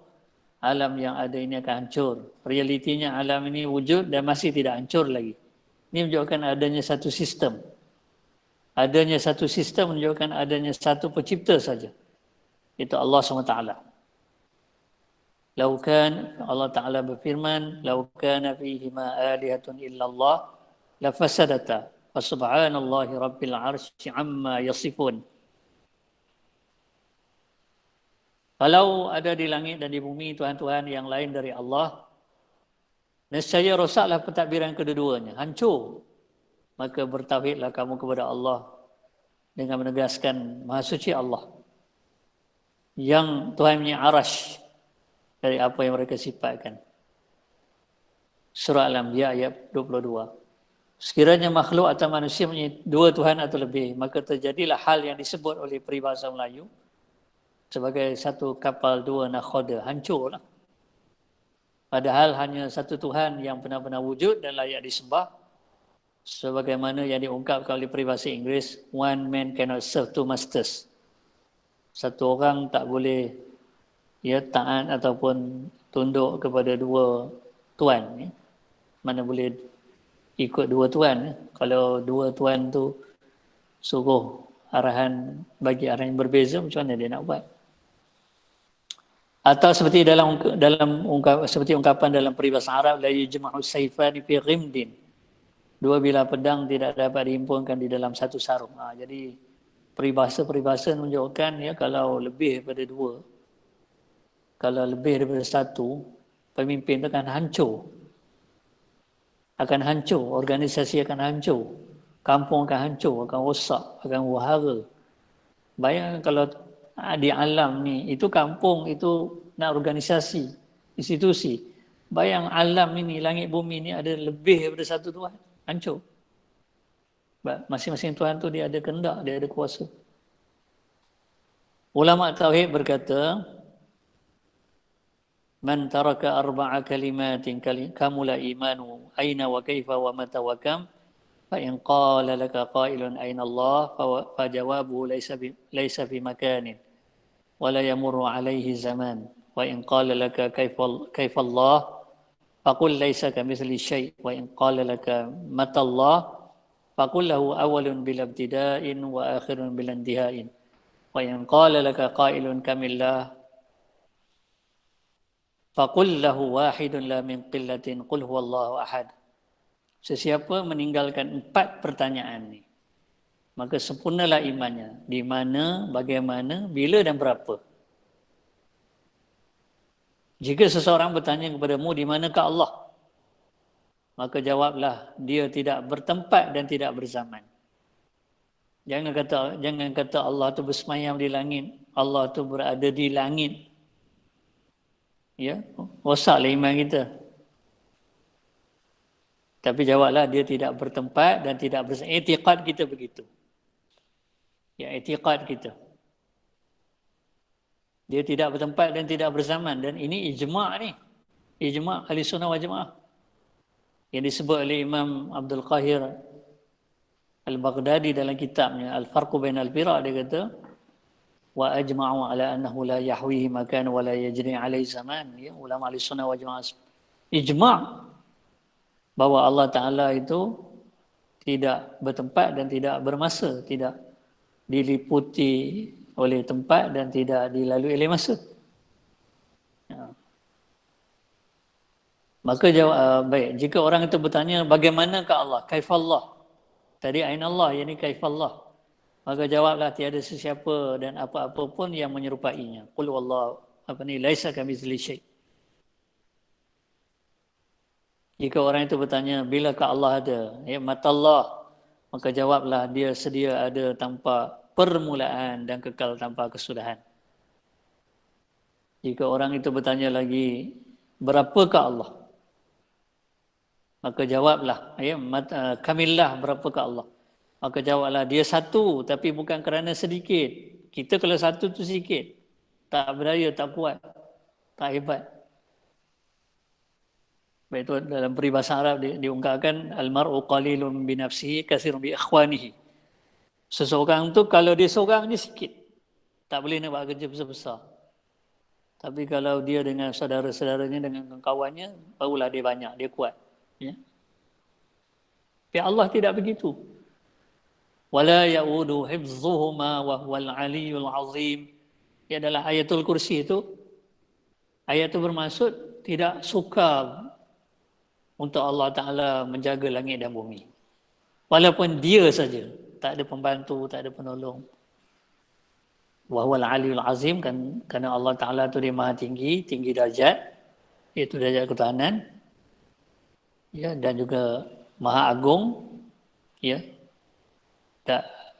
alam yang ada ini akan hancur. Realitinya alam ini wujud dan masih tidak hancur lagi. Ini menunjukkan adanya satu sistem. Adanya satu sistem menunjukkan adanya satu pencipta saja. Itu Allah SWT. Laukan, Allah Ta'ala berfirman, Laukana fihima alihatun illallah lafasadata wa subhanallahi rabbil arsy amma yasifun. Kalau ada di langit dan di bumi Tuhan-Tuhan yang lain dari Allah, nescaya rosaklah pentadbiran kedua-duanya, hancur. Maka bertauhidlah kamu kepada Allah dengan menegaskan Maha Suci Allah yang Tuhan punya arash dari apa yang mereka sifatkan. Surah Al-Anbiya ayat 22. Sekiranya makhluk atau manusia punya dua Tuhan atau lebih, maka terjadilah hal yang disebut oleh peribahasa Melayu sebagai satu kapal dua nakhoda, hancurlah. Padahal hanya satu Tuhan yang benar-benar wujud dan layak disembah. Sebagaimana yang diungkapkan oleh peribahasa Inggeris, one man cannot serve two masters. Satu orang tak boleh taat ataupun tunduk kepada dua tuan. Mana boleh ikut dua tuan. Kalau dua tuan tu suruh arahan bagi arahan yang berbeza, macam mana dia nak buat? Atau seperti seperti ungkapan dalam peribahasa Arab, la yujma'u sayfani fi ghimdin. Dua bilah pedang tidak dapat dihimpunkan di dalam satu sarung. Jadi peribahasa menunjukkan kalau lebih daripada dua, kalau lebih daripada satu, pemimpin itu akan hancur. Akan hancur, organisasi akan hancur. Kampung akan hancur, akan rosak, akan wahara. Bayangkan kalau di alam ni, itu kampung, itu nak organisasi, institusi. Bayang alam ini, langit bumi ni ada lebih daripada satu Tuhan. Hancur. Masing-masing Tuhan tu dia ada kehendak, dia ada kuasa. Ulama tauhid berkata, man taraka arba'a kalimatin kamula imanu aina wa kaifa wa mata wa kam fa in qala laka qailun aina Allah fa jawabuhu laysa fi makanin wa la yamurru alaihi zaman wa in qala laka kaifa Allah faqul laysa kamitsli syai' wa in qala laka mata Allah faqul lahu awwalun bil ibtida'in wa akhirun bil intiha'in wa in qala laka qailun kamillah faqul lahu wahidun la min qillatin qul huwallahu ahad. Sesiapa meninggalkan 4 pertanyaan ni, maka sempurnalah imannya. Di mana, bagaimana, bila dan berapa. Jika seseorang bertanya kepadamu di manakah Allah, maka jawablah dia tidak bertempat dan tidak berzaman. Jangan kata Allah tu bersemayam di langit, Allah tu berada di langit. Ya, rosaklah iman kita. Tapi jawablah dia tidak bertempat dan tidak berzaman. I'tiqad kita begitu. Ya, i'tiqad kita. Dia tidak bertempat dan tidak berzaman. Dan ini ijma' ni. Ijma' ahli sunnah wal jamaah. Yang disebut oleh Imam Abdul Qahir Al-Baghdadi dalam kitabnya Al-Farqu Bainal Firaq, dia kata wa ajma'u ala annahu la yahwihi makan wa la yajri alaihi zaman. Ya, ulama ahli sunnah wal jamaah ijma' bahawa Allah Ta'ala itu tidak bertempat dan tidak bermasa, tidak diliputi oleh tempat dan tidak dilalui oleh masa. Ya. Maka jawab, baik, jika orang itu bertanya bagaimanakah Allah, kaifallah, tadi aina Allah, yang ini kaifallah, maka jawablah tiada sesiapa dan apa-apa pun yang menyerupainya. Qul wallahu laisa kamitsli syai'. Jika orang itu bertanya bilakah Allah ada, ya mata Allah, maka jawablah dia sedia ada tanpa permulaan dan kekal tanpa kesudahan. Jika orang itu bertanya lagi berapakah Allah, maka jawablah, ya kamillah, berapakah Allah, maka jawablah dia satu tapi bukan kerana sedikit. Kita kalau satu tu sedikit, tak berdaya, tak kuat, tak hebat. Baik, itu dalam peribahasa Arab diungkapkan al-mar'u qalilun bi nafsihi katsirun bi ikhwanihi. Seseorang tu kalau dia seorang je sikit, tak boleh nak buat kerja besar-besar. Tapi kalau dia dengan saudara-saudaranya, dengan kawannya, barulah dia banyak, dia kuat. Ya. Tapi Allah tidak begitu. Wala ya'udu hifdzuhuma wa huwal aliyyul azim. Ia adalah ayatul kursi itu. Ayat itu bermaksud tidak sukar untuk Allah Ta'ala menjaga langit dan bumi. Walaupun dia saja, tak ada pembantu, tak ada penolong. Wa huwal aliyyul azim, kan, kerana Allah Ta'ala itu dia maha tinggi, tinggi darjat, iaitu darjat ketuhanan. Ya, dan juga maha agung, ya.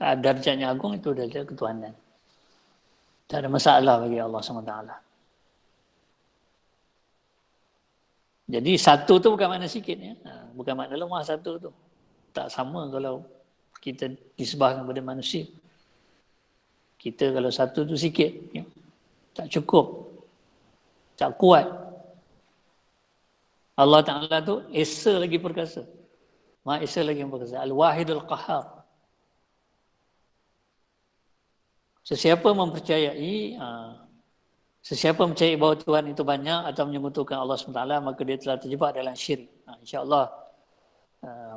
Darjatnya agung itu darjat ketuhanan. Tak ada masalah bagi Allah SWT. Jadi satu tu bukan makna sikit, ya. Bukan makna lemah satu tu. Tak sama kalau kita disebahkan kepada manusia. Kita kalau satu tu sikit, ya. Tak cukup, tak kuat. Allah Ta'ala tu Esa lagi perkasa. Maha Esa lagi perkasa. Al-Wahidul Qahhar. Sesiapa mempercayai bahawa Tuhan itu banyak atau menyekutukan Allah SWT, maka dia telah terjebak dalam syirik. InsyaAllah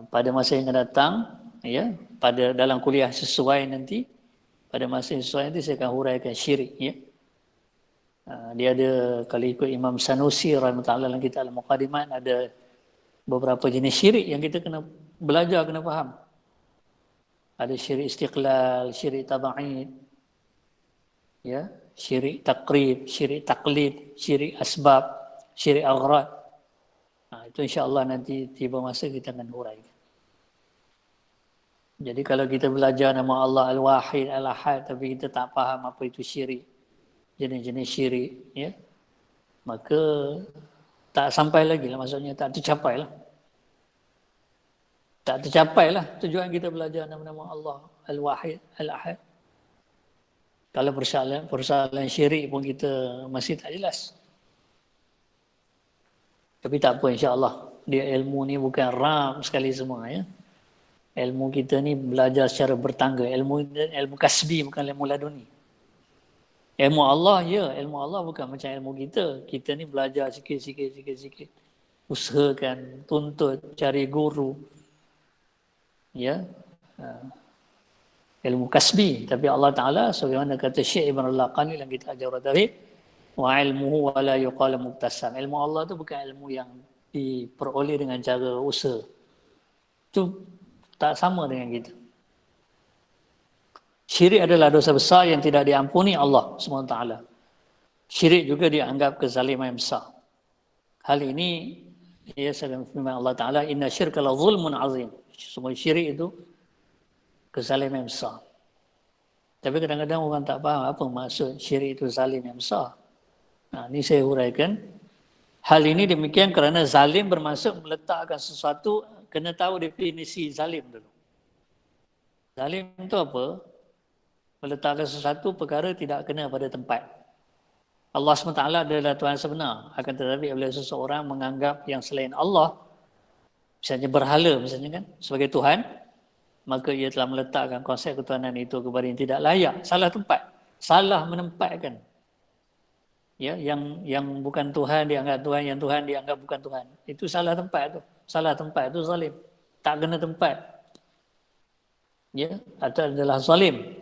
pada masa yang akan datang, ya, pada dalam kuliah sesuai nanti, pada masa yang sesuai nanti saya akan huraikan syirik. Ya. Dia ada, kalau ikut Imam Sanusi rahimahullah dalam kitab Al-Muqaddimat, ada beberapa jenis syirik yang kita kena belajar, kena faham. Ada syirik istiqlal, syirik taba'id, ya, syirik takrib, syirik taklid, syirik asbab, syirik aghrad. Itu insya-Allah nanti tiba masa kita akan huraikan. Jadi kalau kita belajar nama Allah Al-Wahid, Al-Ahad, tapi kita tak faham apa itu syirik, jenis-jenis syirik, ya, maka tak sampai lagi lah, maksudnya tak tercapai lah. Tak tercapai lah tujuan kita belajar nama-nama Allah Al-Wahid, Al-Ahad. Kalau persoalan syirik pun kita masih tak jelas. Tapi tak apa, insya-Allah. Dia ilmu ni bukan ram sekali semua ya. Ilmu kita ni belajar secara bertangga. Ilmu kasbi bukan ilmu laduni. Ilmu Allah ya, ilmu Allah bukan macam ilmu kita. Kita ni belajar sikit. Usahakan, tuntut, cari guru. Ya. Ilmu kasbi. Tapi Allah Ta'ala sebagaimana kata Syekh Ibn Al-Laqani dalam kitab Jawharatul Tauhid, wa ilmuhu wa la yuqala muktasam. Ilmu Allah tu bukan ilmu yang diperoleh dengan cara usaha. Itu tak sama dengan kita. Syirik adalah dosa besar yang tidak diampuni Allah SWT. Syirik juga dianggap kezaliman yang besar. Hal ini, ya sebagaimana firman Allah Ta'ala, inna syirka la zulmun azim. Semua syirik itu kezaliman yang besar. Tapi kadang-kadang orang tak faham apa maksud syirik itu zalim yang besar. Nah, ini saya huraikan. Hal ini demikian kerana zalim bermaksud meletakkan sesuatu, kena tahu definisi zalim dulu. Zalim itu apa? Meletakkan sesuatu perkara tidak kena pada tempat. Allah SWT adalah Tuhan sebenar. Akan tetapi bila seseorang menganggap yang selain Allah, misalnya berhala misalnya kan, sebagai Tuhan, maka ia telah meletakkan konsep ketuhanan itu kepada yang tidak layak. Salah tempat. Salah menempatkan. Ya, yang bukan Tuhan dianggap Tuhan, yang Tuhan dianggap bukan Tuhan. Itu salah tempat tu. Salah tempat itu zalim. Tak kena tempat. Ya, atau adalah zalim.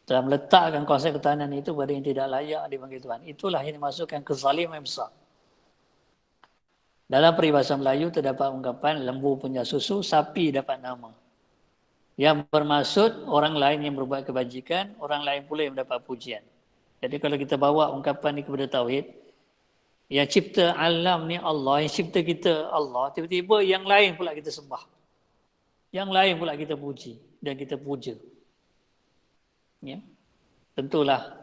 Telah meletakkan konsep ketuhanan itu pada yang tidak layak dipanggil Tuhan. Itulah yang dimasukkan kezaliman yang besar. Dalam peribahasa Melayu terdapat ungkapan lembu punya susu, sapi dapat nama. Yang bermaksud orang lain yang berbuat kebajikan, orang lain pula yang mendapat pujian. Jadi kalau kita bawa ungkapan ini kepada Tauhid, yang cipta alam ni Allah, yang cipta kita Allah, tiba-tiba yang lain pula kita sembah. Yang lain pula kita puji dan kita puja. Ya. Tentulah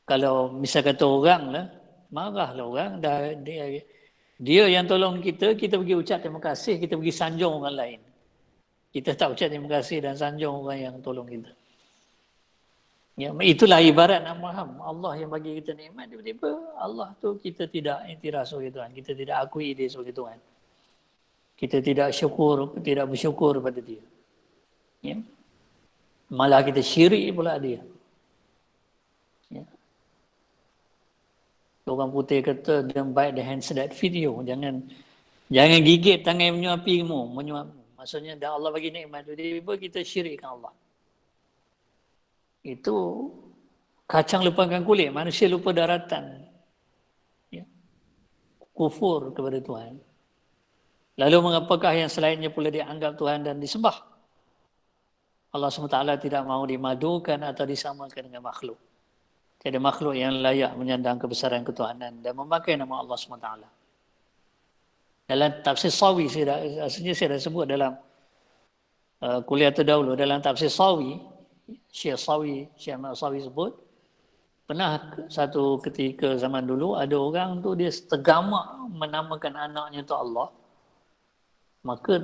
kalau misal kata orang lah, marahlah orang, dia yang tolong kita pergi ucap terima kasih, kita pergi sanjung orang lain. Kita tak ucap terima kasih dan sanjung orang yang tolong kita. Ya, itulah ibarat nak faham Allah yang bagi kita nikmat, tiba-tiba Allah tu kita tidak iktiraf sebagai Tuhan, kita tidak akui dia sebagai Tuhan. Kita tidak bersyukur pada dia. Ya. Malah kita syirik pula dia. Ya. Orang putih kata, don't bite the hands that feed you. Jangan gigit tangan yang menyuapimu. Maksudnya dah Allah bagi nikmat tu, tiba-tiba kita syirikkan Allah. Itu kacang lupakan kulit, manusia lupa daratan. Ya. Kufur kepada Tuhan. Lalu mengapakah yang selainnya pula dianggap Tuhan dan disembah? Allah SWT tidak mahu dimadukan atau disamakan dengan makhluk. Tiada makhluk yang layak menyandang kebesaran ketuhanan dan memakai nama Allah SWT. Dalam tafsir Sawi, saya dah sebut dalam kuliah terdahulu, dalam tafsir Sawi, Syekh Ahmad Sawi sebut, pernah satu ketika zaman dulu, ada orang tu dia tergamak menamakan anaknya tu Allah. Maka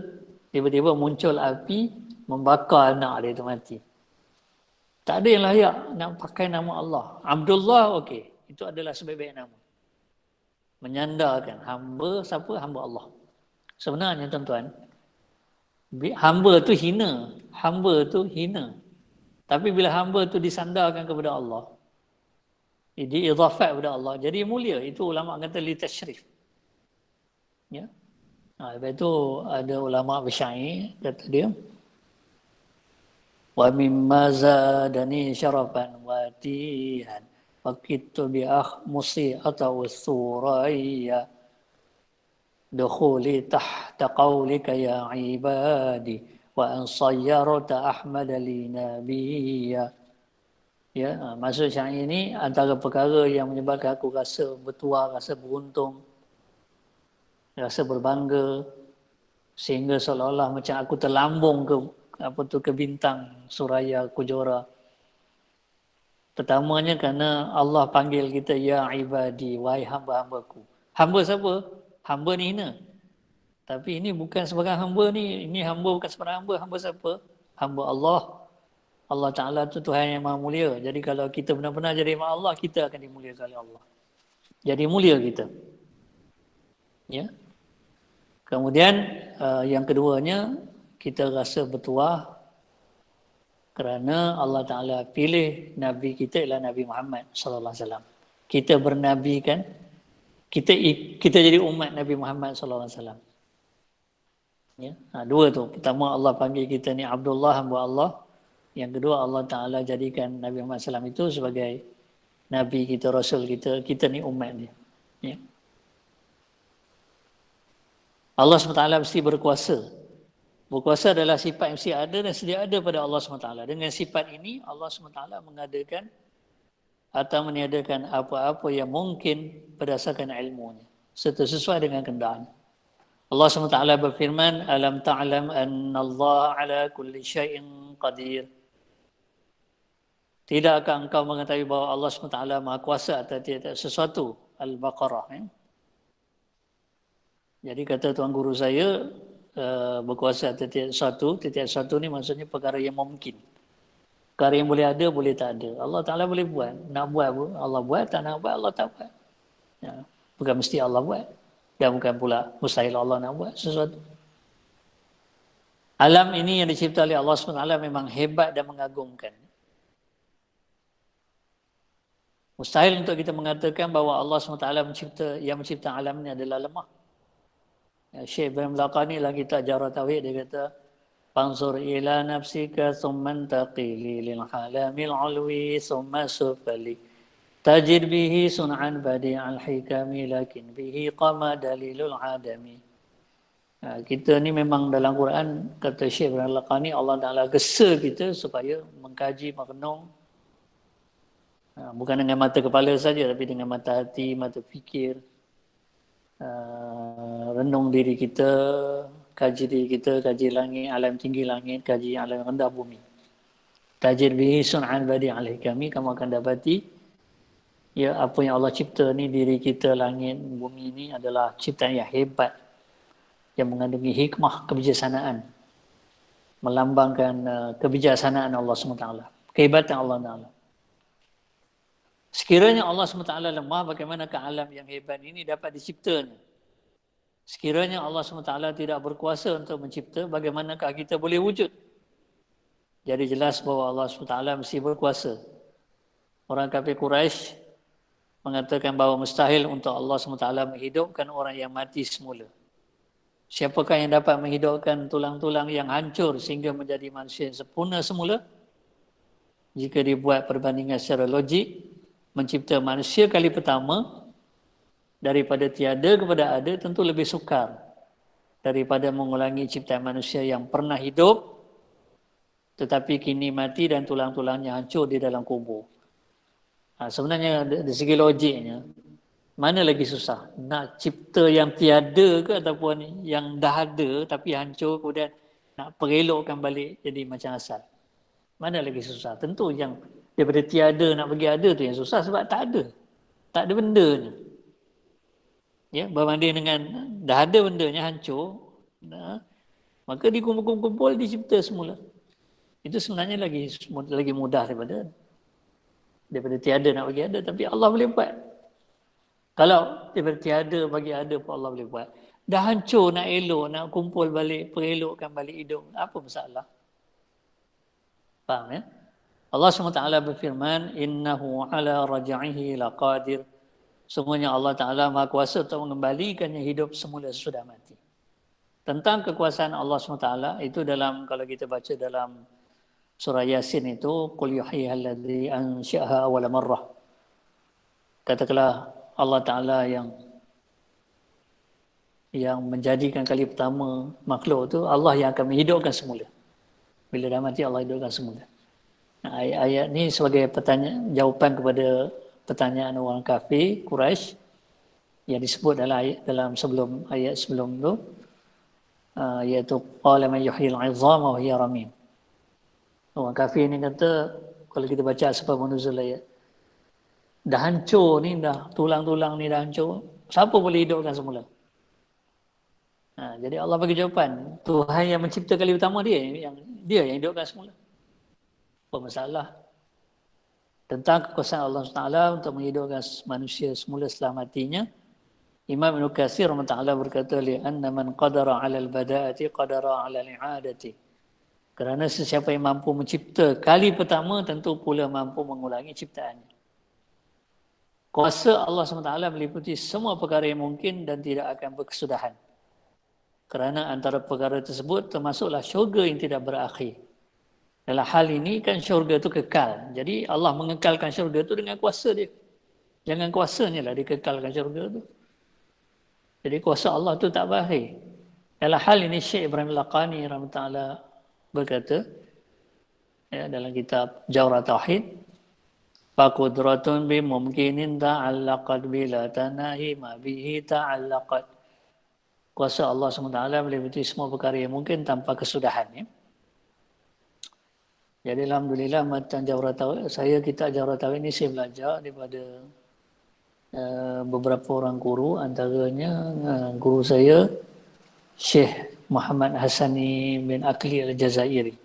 tiba-tiba muncul api membakar anak dia tu mati. Tak ada yang layak nak pakai nama Allah. Abdullah okey, itu adalah sebaik-baik nama. Menyandarkan hamba siapa? Hamba Allah. Sebenarnya tuan-tuan, hamba tu hina. Hamba tu hina. Tapi bila hamba tu disandarkan kepada Allah, diidhafat kepada Allah, jadi mulia. Itu ulama kata li tasyrif. Ya. Lepas itu ada ulama bersyair kata dia, wa mimma zadani syarafan wa tihan faqitu bi akhmusi atau suraya dukhuli tahta qawlika ya ibadi wa an sayyarta ahmad li nabiyya. Ya, maksud syair ini antara perkara yang menyebabkan aku rasa bertuah, rasa beruntung, rasa berbangga, sehingga seolah-olah macam aku terlambung ke bintang Suraya Kujora. Pertamanya kerana Allah panggil kita ya ibadi, wahai hamba-hambaku. Hamba siapa? Hamba ni hina. Tapi ini bukan sebarang hamba ni, ini hamba bukan sebarang hamba. Hamba siapa? Hamba Allah. Allah Ta'ala tu Tuhan yang maha mulia. Jadi kalau kita benar-benar jadi mak Allah, kita akan dimuliakan oleh Allah. Jadi mulia kita. Ya. Kemudian yang keduanya, kita rasa bertuah kerana Allah Ta'ala pilih Nabi kita ialah Nabi Muhammad sallallahu alaihi wasallam. Kita bernabi kan, kita jadi umat Nabi Muhammad sallallahu alaihi wasallam. Ya. Dua tu. Pertama Allah panggil kita ni Abdullah, hamba Allah. Yang kedua Allah Ta'ala jadikan Nabi Muhammad SAW itu sebagai Nabi kita, Rasul kita ni umat dia. Ya. Allah SWT mesti berkuasa. Berkuasa adalah sifat yang mesti ada dan sedia ada pada Allah SWT. Dengan sifat ini Allah SWT mengadakan atau meniadakan apa-apa yang mungkin berdasarkan ilmunya. Serta sesuai dengan kehendaknya. Allah SWT berfirman, Alam ta'lam anna Allah ala kulli syai'in qadir. Tidakkah engkau mengetahui bahawa Allah SWT maha kuasa atas tiap sesuatu? Al-Baqarah. Ya? Jadi kata tuan guru saya, berkuasa atas tiap sesuatu ni maksudnya perkara yang mungkin. Perkara yang boleh ada, boleh tak ada. Allah Ta'ala boleh buat. Nak buat pun Allah buat, tak nak buat Allah tak buat. Ya. Bukan mesti Allah buat. Dan bukan pula mustahil Allah nak buat sesuatu. Alam ini yang dicipta oleh Allah SWT memang hebat dan mengagumkan. Mustahil untuk kita mengatakan bahawa Allah SWT yang mencipta alam ini adalah lemah. Ya, Syekh Ibrahim Laqani dalam kitab Jarah Tauhid dia kata, Fansur ila nafsika thumma taqili lil halamil ulwi thumma sufali. Tajid bihi sun'an badi'al hikami lakin bihi qama dalilul adami. Kita ni memang dalam Quran, kata Syekh Ibrahim Laqani, Allah Ta'ala gesa kita supaya mengkaji, merenung. Bukan dengan mata kepala saja, tapi dengan mata hati, mata fikir. Renung diri kita, kaji diri kita, kaji langit, alam tinggi langit, kaji alam rendah bumi. Tajir bihi sun'an badi'al hikami, kamu akan dapati ya apa yang Allah cipta ni, diri kita, langit, bumi ni adalah ciptaan yang hebat, yang mengandungi hikmah, kebijaksanaan, melambangkan kebijaksanaan Allah SWT, kehebatan Allah Ta'ala. Sekiranya Allah SWT lemah, bagaimanakah alam yang hebat ini dapat diciptanya? Sekiranya Allah SWT tidak berkuasa untuk mencipta, bagaimanakah kita boleh wujud? Jadi jelas bahawa Allah SWT mesti berkuasa. Orang kafir Quraisy mengatakan bahawa mustahil untuk Allah SWT menghidupkan orang yang mati semula. Siapakah yang dapat menghidupkan tulang-tulang yang hancur sehingga menjadi manusia yang sempurna semula? Jika dibuat perbandingan secara logik, mencipta manusia kali pertama daripada tiada kepada ada tentu lebih sukar daripada mengulangi ciptaan manusia yang pernah hidup tetapi kini mati dan tulang-tulangnya hancur di dalam kubur. Sebenarnya dari segi logiknya, mana lagi susah? Nak cipta yang tiada ke ataupun yang dah ada tapi hancur kemudian nak perelokkan balik jadi macam asal? Mana lagi susah? Tentu yang daripada tiada nak bagi ada tu yang susah sebab tak ada. Tak ada bendanya. Ya, berbanding dengan dah ada bendanya hancur, maka dikumpul-kumpul dicipta semula. Itu sebenarnya lagi mudah daripada tiada nak bagi ada, tapi Allah boleh buat. Kalau daripada tiada bagi ada pun Allah boleh buat. Dah hancur nak elok, nak kumpul balik, perelokkan balik hidup, apa masalah? Faham ya? Allah SWT berfirman, Innahu ala raj'ihi laqadir. Sungguhnya Allah Ta'ala maha kuasa untuk mengembalikannya hidup semula sesudah mati. Tentang kekuasaan Allah SWT, itu dalam, kalau kita baca dalam surah Yasin itu, Qul yuhyihalladzi ansha'aha awwala marrah. Katakanlah Allah Ta'ala yang menjadikan kali pertama makhluk itu, Allah yang akan menghidupkan semula. Bila dah mati, Allah hidupkan semula. Ayat ni sebagai jawapan kepada pertanyaan orang kafir Quraisy yang disebut dalam ayat sebelum tu, iaitu qala man yuhyil 'idhama wa hiya ramim. Orang kafir ni kata, kalau kita baca sebab nuzul ayat, dah hancur ni, dah tulang-tulang ni dah hancur, siapa boleh hidupkan semula? Jadi Allah bagi jawapan, Tuhan yang mencipta kali pertama dia yang hidupkan semula. apa masalah. Tentang kekuasaan Allah Taala untuk menghidupkan manusia semula setelah matinya, Imam Ibn Katsir rahimahullah berkata, li'anna man qadara 'ala al-bada'ati qadara 'ala al-i'adati. Kerana sesiapa yang mampu mencipta kali pertama tentu pula mampu mengulangi ciptaannya. Kuasa Allah SWT meliputi semua perkara yang mungkin dan tidak akan berkesudahan. Kerana antara perkara tersebut termasuklah syurga yang tidak berakhir. Dalam hal ini kan syurga itu kekal. Jadi Allah mengekalkan syurga itu dengan kuasa dia. Jangan kuasanya lah dikekalkan syurga itu. Jadi kuasa Allah itu tak berakhir. Dalam hal ini Syekh Ibrahim Laqani rahimahullah berkata ya, dalam kitab Jawharatul Tauhid, faqudratun bimumkinin ta'allaqat bila tanahi ma bihi ta'allaqat. Kuasa Allah SWT meliputi semua perkara yang mungkin tanpa kesudahan. Ya. Jadi alhamdulillah matan Jawharatul Tauhid, kitab Jawharatul Tauhid ini saya belajar daripada beberapa orang guru, antaranya guru saya Syekh Muhammad Hassani bin Akli Al-Jazairi,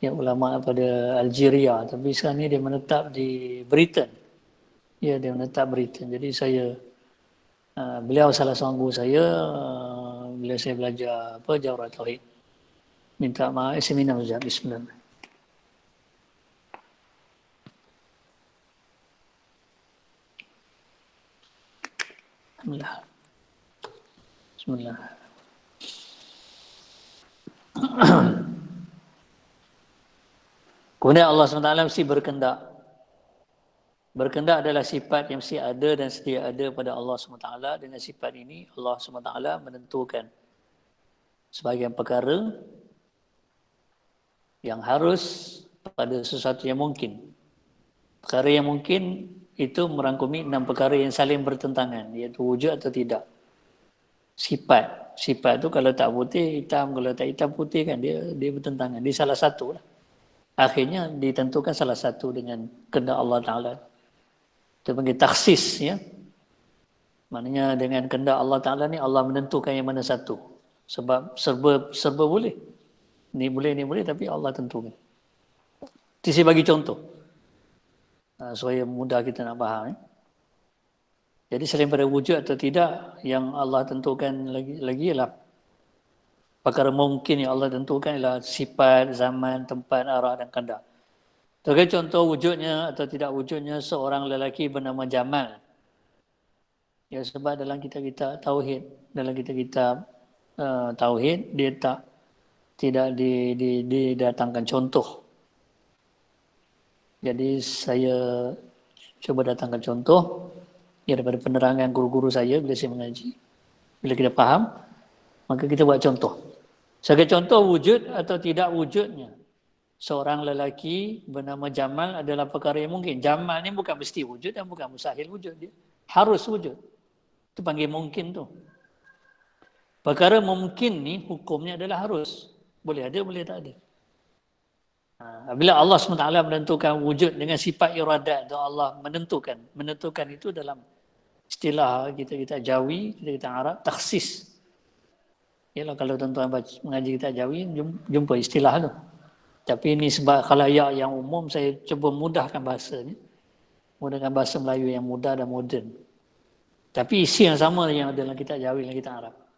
yang ulama pada Algeria, tapi sekarang ni dia menetap di Britain. Ya, dia menetap Britain. Jadi saya beliau salah seorang guru saya bila saya belajar Jawharatul Tauhid. Minta maaf, seminar Ustaz. Bismillah. Bismillah. Bismillah. Kemudian Allah SWT mesti berkendak. Berkendak adalah sifat yang mesti ada dan sedia ada pada Allah SWT. Dengan sifat ini Allah SWT menentukan sebagian perkara yang harus pada sesuatu yang mungkin. Perkara yang mungkin itu merangkumi 6 perkara yang saling bertentangan, iaitu wujud atau tidak. Sifat itu kalau tak putih hitam, kalau tak hitam putih kan dia bertentangan. Dia salah satu lah. Akhirnya ditentukan salah satu dengan kehendak Allah Ta'ala. Itu panggil taksis ya. Maknanya dengan kehendak Allah Ta'ala ni Allah menentukan yang mana satu. Sebab serba boleh. Ni boleh tapi Allah tentukan. Jadi saya bagi contoh. Supaya mudah kita nak faham. Jadi selain pada wujud atau tidak, yang Allah tentukan lagi ialah perkara mungkin yang Allah tentukan ialah sifat, zaman, tempat, arah dan kehendak. Sebagai contoh wujudnya atau tidak wujudnya seorang lelaki bernama Jamal. Ya, sebab dalam kitab-kitab Tauhid, Tauhid dia tidak didatangkan contoh. Jadi saya cuba datangkan contoh ya daripada penerangan guru-guru saya bila saya mengaji. Bila kita faham, maka kita buat contoh. Sebagai contoh wujud atau tidak wujudnya seorang lelaki bernama Jamal adalah perkara yang mungkin. Jamal ni bukan mesti wujud dan bukan mustahil wujud. Dia harus wujud. Itu panggil mungkin tu. Perkara mungkin ni hukumnya adalah harus. Boleh ada, boleh tak ada. Bila Allah SWT menentukan wujud dengan sifat iradat, Allah menentukan. Menentukan itu dalam istilah kita Jawi, kita Arab, taksis. Yalah kalau tuan-tuan mengaji kita Jawi, jumpa istilah tu. Tapi ini sebab khalayak yang umum, saya cuba mudahkan bahasanya. Mudahkan bahasa Melayu yang mudah dan moden. Tapi isi yang sama yang ada dalam kitab Jawi dan kitab Arab.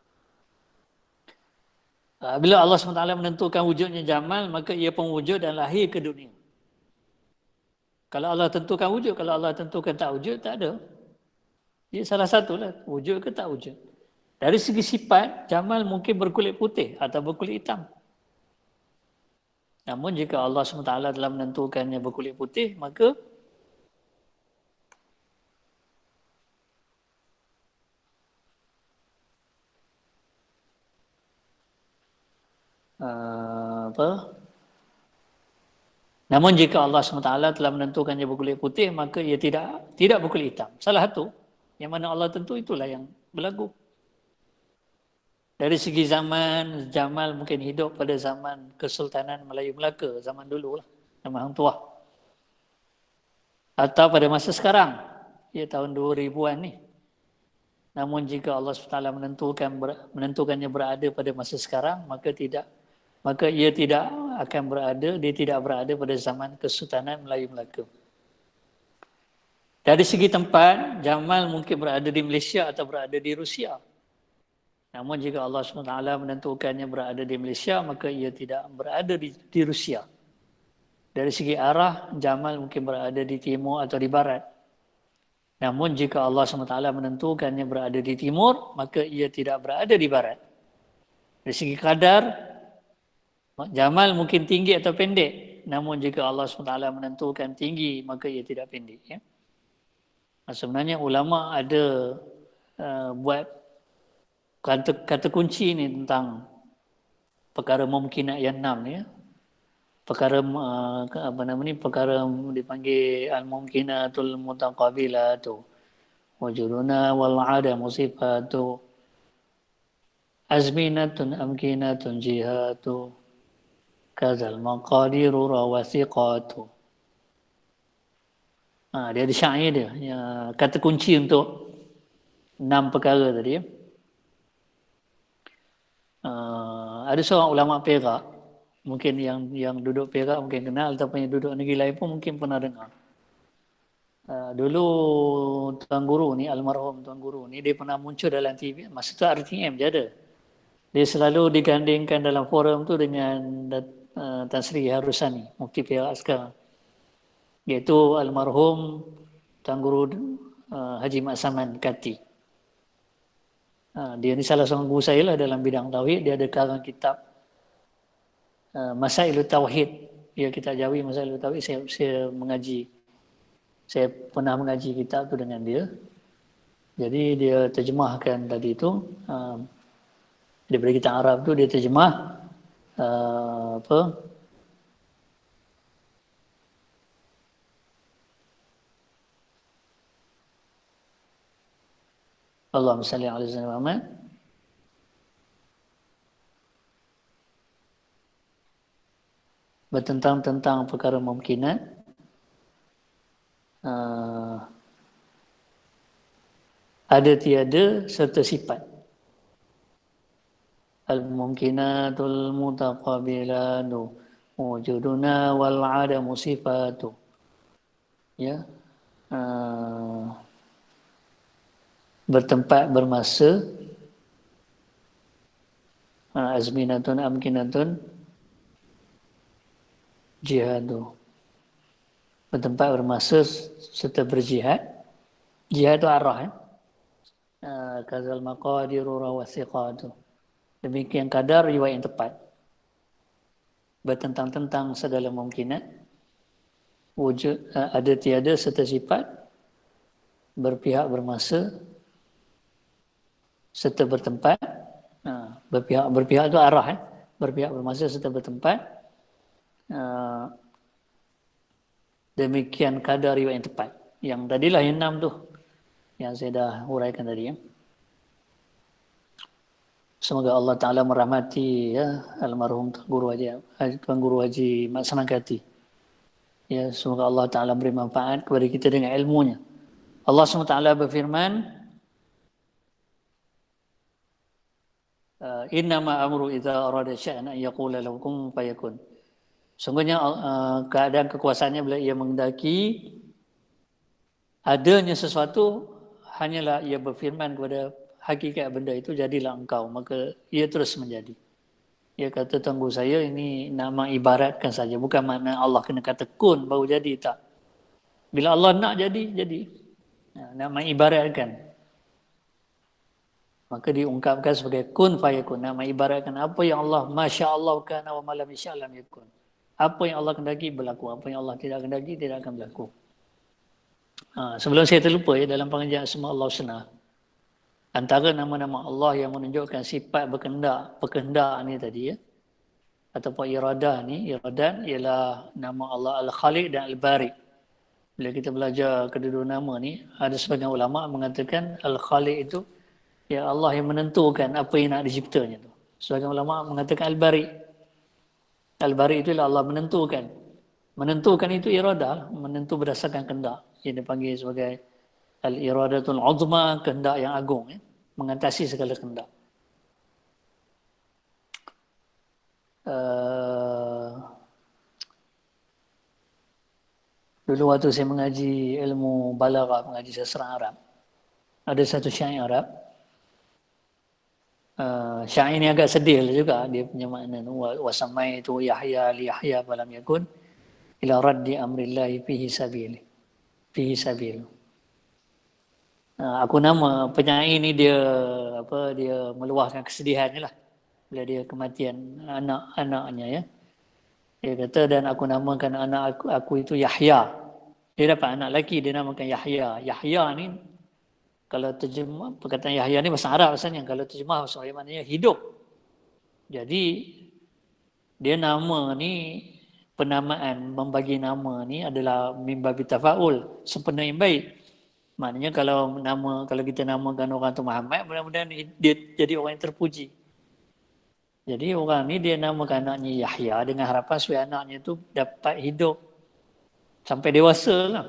Bila Allah SWT menentukan wujudnya Jamal, maka ia pun wujud dan lahir ke dunia. Kalau Allah tentukan wujud, kalau Allah tentukan tak wujud, tak ada. Dia salah satulah, wujud ke tak wujud. Dari segi sifat, Jamal mungkin berkulit putih atau berkulit hitam. Namun jika Allah SWT telah menentukannya berkulit putih, maka Namun jika Allah SWT telah menentukannya berkulit putih, maka ia tidak berkulit hitam. Salah satu yang mana Allah tentu itulah yang berlaku. Dari segi zaman, Jamal mungkin hidup pada zaman Kesultanan Melayu Melaka, zaman dulu lah, zaman Hang Tuah. Atau pada masa sekarang, ya tahun 2000-an ni. Namun jika Allah SWT menentukannya berada pada masa sekarang, maka ia tidak akan berada, dia tidak berada pada zaman Kesultanan Melayu Melaka. Dari segi tempat, Jamal mungkin berada di Malaysia atau berada di Rusia. Namun jika Allah SWT menentukannya berada di Malaysia, maka ia tidak berada di Rusia. Dari segi arah, Jamal mungkin berada di timur atau di barat. Namun jika Allah SWT menentukannya berada di timur, maka ia tidak berada di barat. Dari segi kadar, Jamal mungkin tinggi atau pendek. Namun jika Allah SWT menentukan tinggi, maka ia tidak pendek. Ya? Sebenarnya ulama ada buat kata kunci ni tentang perkara mumkinat yang 6 ya. Perkara apa nama ni, perkara dipanggil al-mumkinatul mutaqabilatu wujuduna wal adamu sifatu azminatun amkinatun jihatu kazal maqadiru rawathiqatu. Dia ada syair dia, kata kunci untuk 6 perkara tadi ya. Ada seorang ulama Perak, mungkin yang duduk Perak mungkin kenal, ataupun yang duduk negeri lain pun mungkin pernah dengar. Dulu Tuan Guru ni, almarhum Tuan Guru ni, dia pernah muncul dalam TV, masa tu RTM je ada. Dia selalu digandingkan dalam forum tu dengan Tan Sri Harusani, Mufti Perak sekarang. Iaitu almarhum Tuan Guru Haji Mat Saman Kati. Dia ni salah seorang guru saya lah dalam bidang tauhid. Dia ada karang kitab Masailut Tauhid. Ya, kitab Jawi Masailut Tauhid. Saya mengaji. Saya pernah mengaji kitab tu dengan dia. Jadi dia terjemahkan tadi tu. Daripada kitab Arab tu dia terjemah Allahumma salli ala sayyidina Muhammad. Bertentang tentang perkara mungkinat. Ada tiada serta sifat. Al-mumkinatul mutaqabilanu wujuduna wal adamu sifatu. Ya. Bertempat, bermasa, azminatun amkinatun jihadu. Bertempat, bermasa serta berjihad. Jihad itu arah. Kazal maqadiru rawathiqatu. Demikian kadar riwayat yang tepat. Bertentang tentang segala mungkinat. Wujud ada tiada serta sifat. Berpihak, bermasa serta bertempat. Berpihak itu arah. Berpihak, bermasa serta bertempat. Demikian kadar riwayat yang tepat. Yang tadilah yang 6 tu, yang saya dah huraikan tadi ya. Semoga Allah Ta'ala merahmati ya, almarhum Tuan Guru Haji Mat Saman Kati. Ya, semoga Allah Ta'ala beri manfaat kepada kita dengan ilmunya. Allah SWT berfirman, innama amru idza arada sya'an an yaqula lahu kun fayakun. Sungguhnya keadaan kekuasaannya bila ia menghendaki adanya sesuatu, hanyalah ia berfirman kepada hakikat benda itu, jadilah engkau, maka ia terus menjadi. Ia kata tunggu saya ini nak mengibaratkan saja, bukan makna Allah kena kata kun baru jadi, tak. Bila Allah nak jadi. Nak mengibaratkan, maka diungkapkan sebagai kun fayakun. Nak mengibaratkan apa yang Allah masya Allah kana wa malam insya Allah yakun. Apa yang Allah kendaki berlaku, apa yang Allah tidak kendaki tidak akan berlaku. Sebelum saya terlupa ya, dalam pengajian Asma Allah Husna, antara nama-nama Allah yang menunjukkan sifat berkehendak ni tadi ya, ataupun iradah ni, iradan ialah nama Allah Al-Khaliq dan Al-Bari. Bila kita belajar kedua-dua nama ni, ada sebagian ulama mengatakan Al-Khaliq itu ya Allah yang menentukan apa yang nak diciptanya tu. Sebagian ulama mengatakan Al-Bari. Al-Bari itu ialah Allah menentukan. Menentukan itu iradah, menentu berdasarkan kehendak. Yang dipanggil sebagai al-iradatul uzma, kehendak yang agung ya, mengatasi segala kehendak. Dulu waktu saya mengaji ilmu balaghah, mengaji sastra Arab, ada satu syair Arab. Syair ini agak sedih juga dia punya makna. Wasamai itu Yahya li Yahya falam yakun ila raddi amrillahi fihi sabil. Fihi sabil. Aku nama penyair ni dia dia meluahkan kesedihannya lah bila dia kematian anak-anaknya ya. Dia kata dan aku namakan anak aku itu Yahya. Dia dapat anak lelaki dia namakan Yahya. Yahya ni kalau terjemah perkataan Yahya ni bahasa Arab asalnya, kalau terjemah bahasa Arab maknanya hidup. Jadi dia nama ni penamaan membagi nama ni adalah mimbabi tafaul, sempena yang baik. Maknanya kalau kita namakan orang tu Muhammad, mudah-mudahan dia jadi orang yang terpuji. Jadi orang ni dia namakan anaknya Yahya dengan harapan supaya anaknya tu dapat hidup sampai dewasa lah.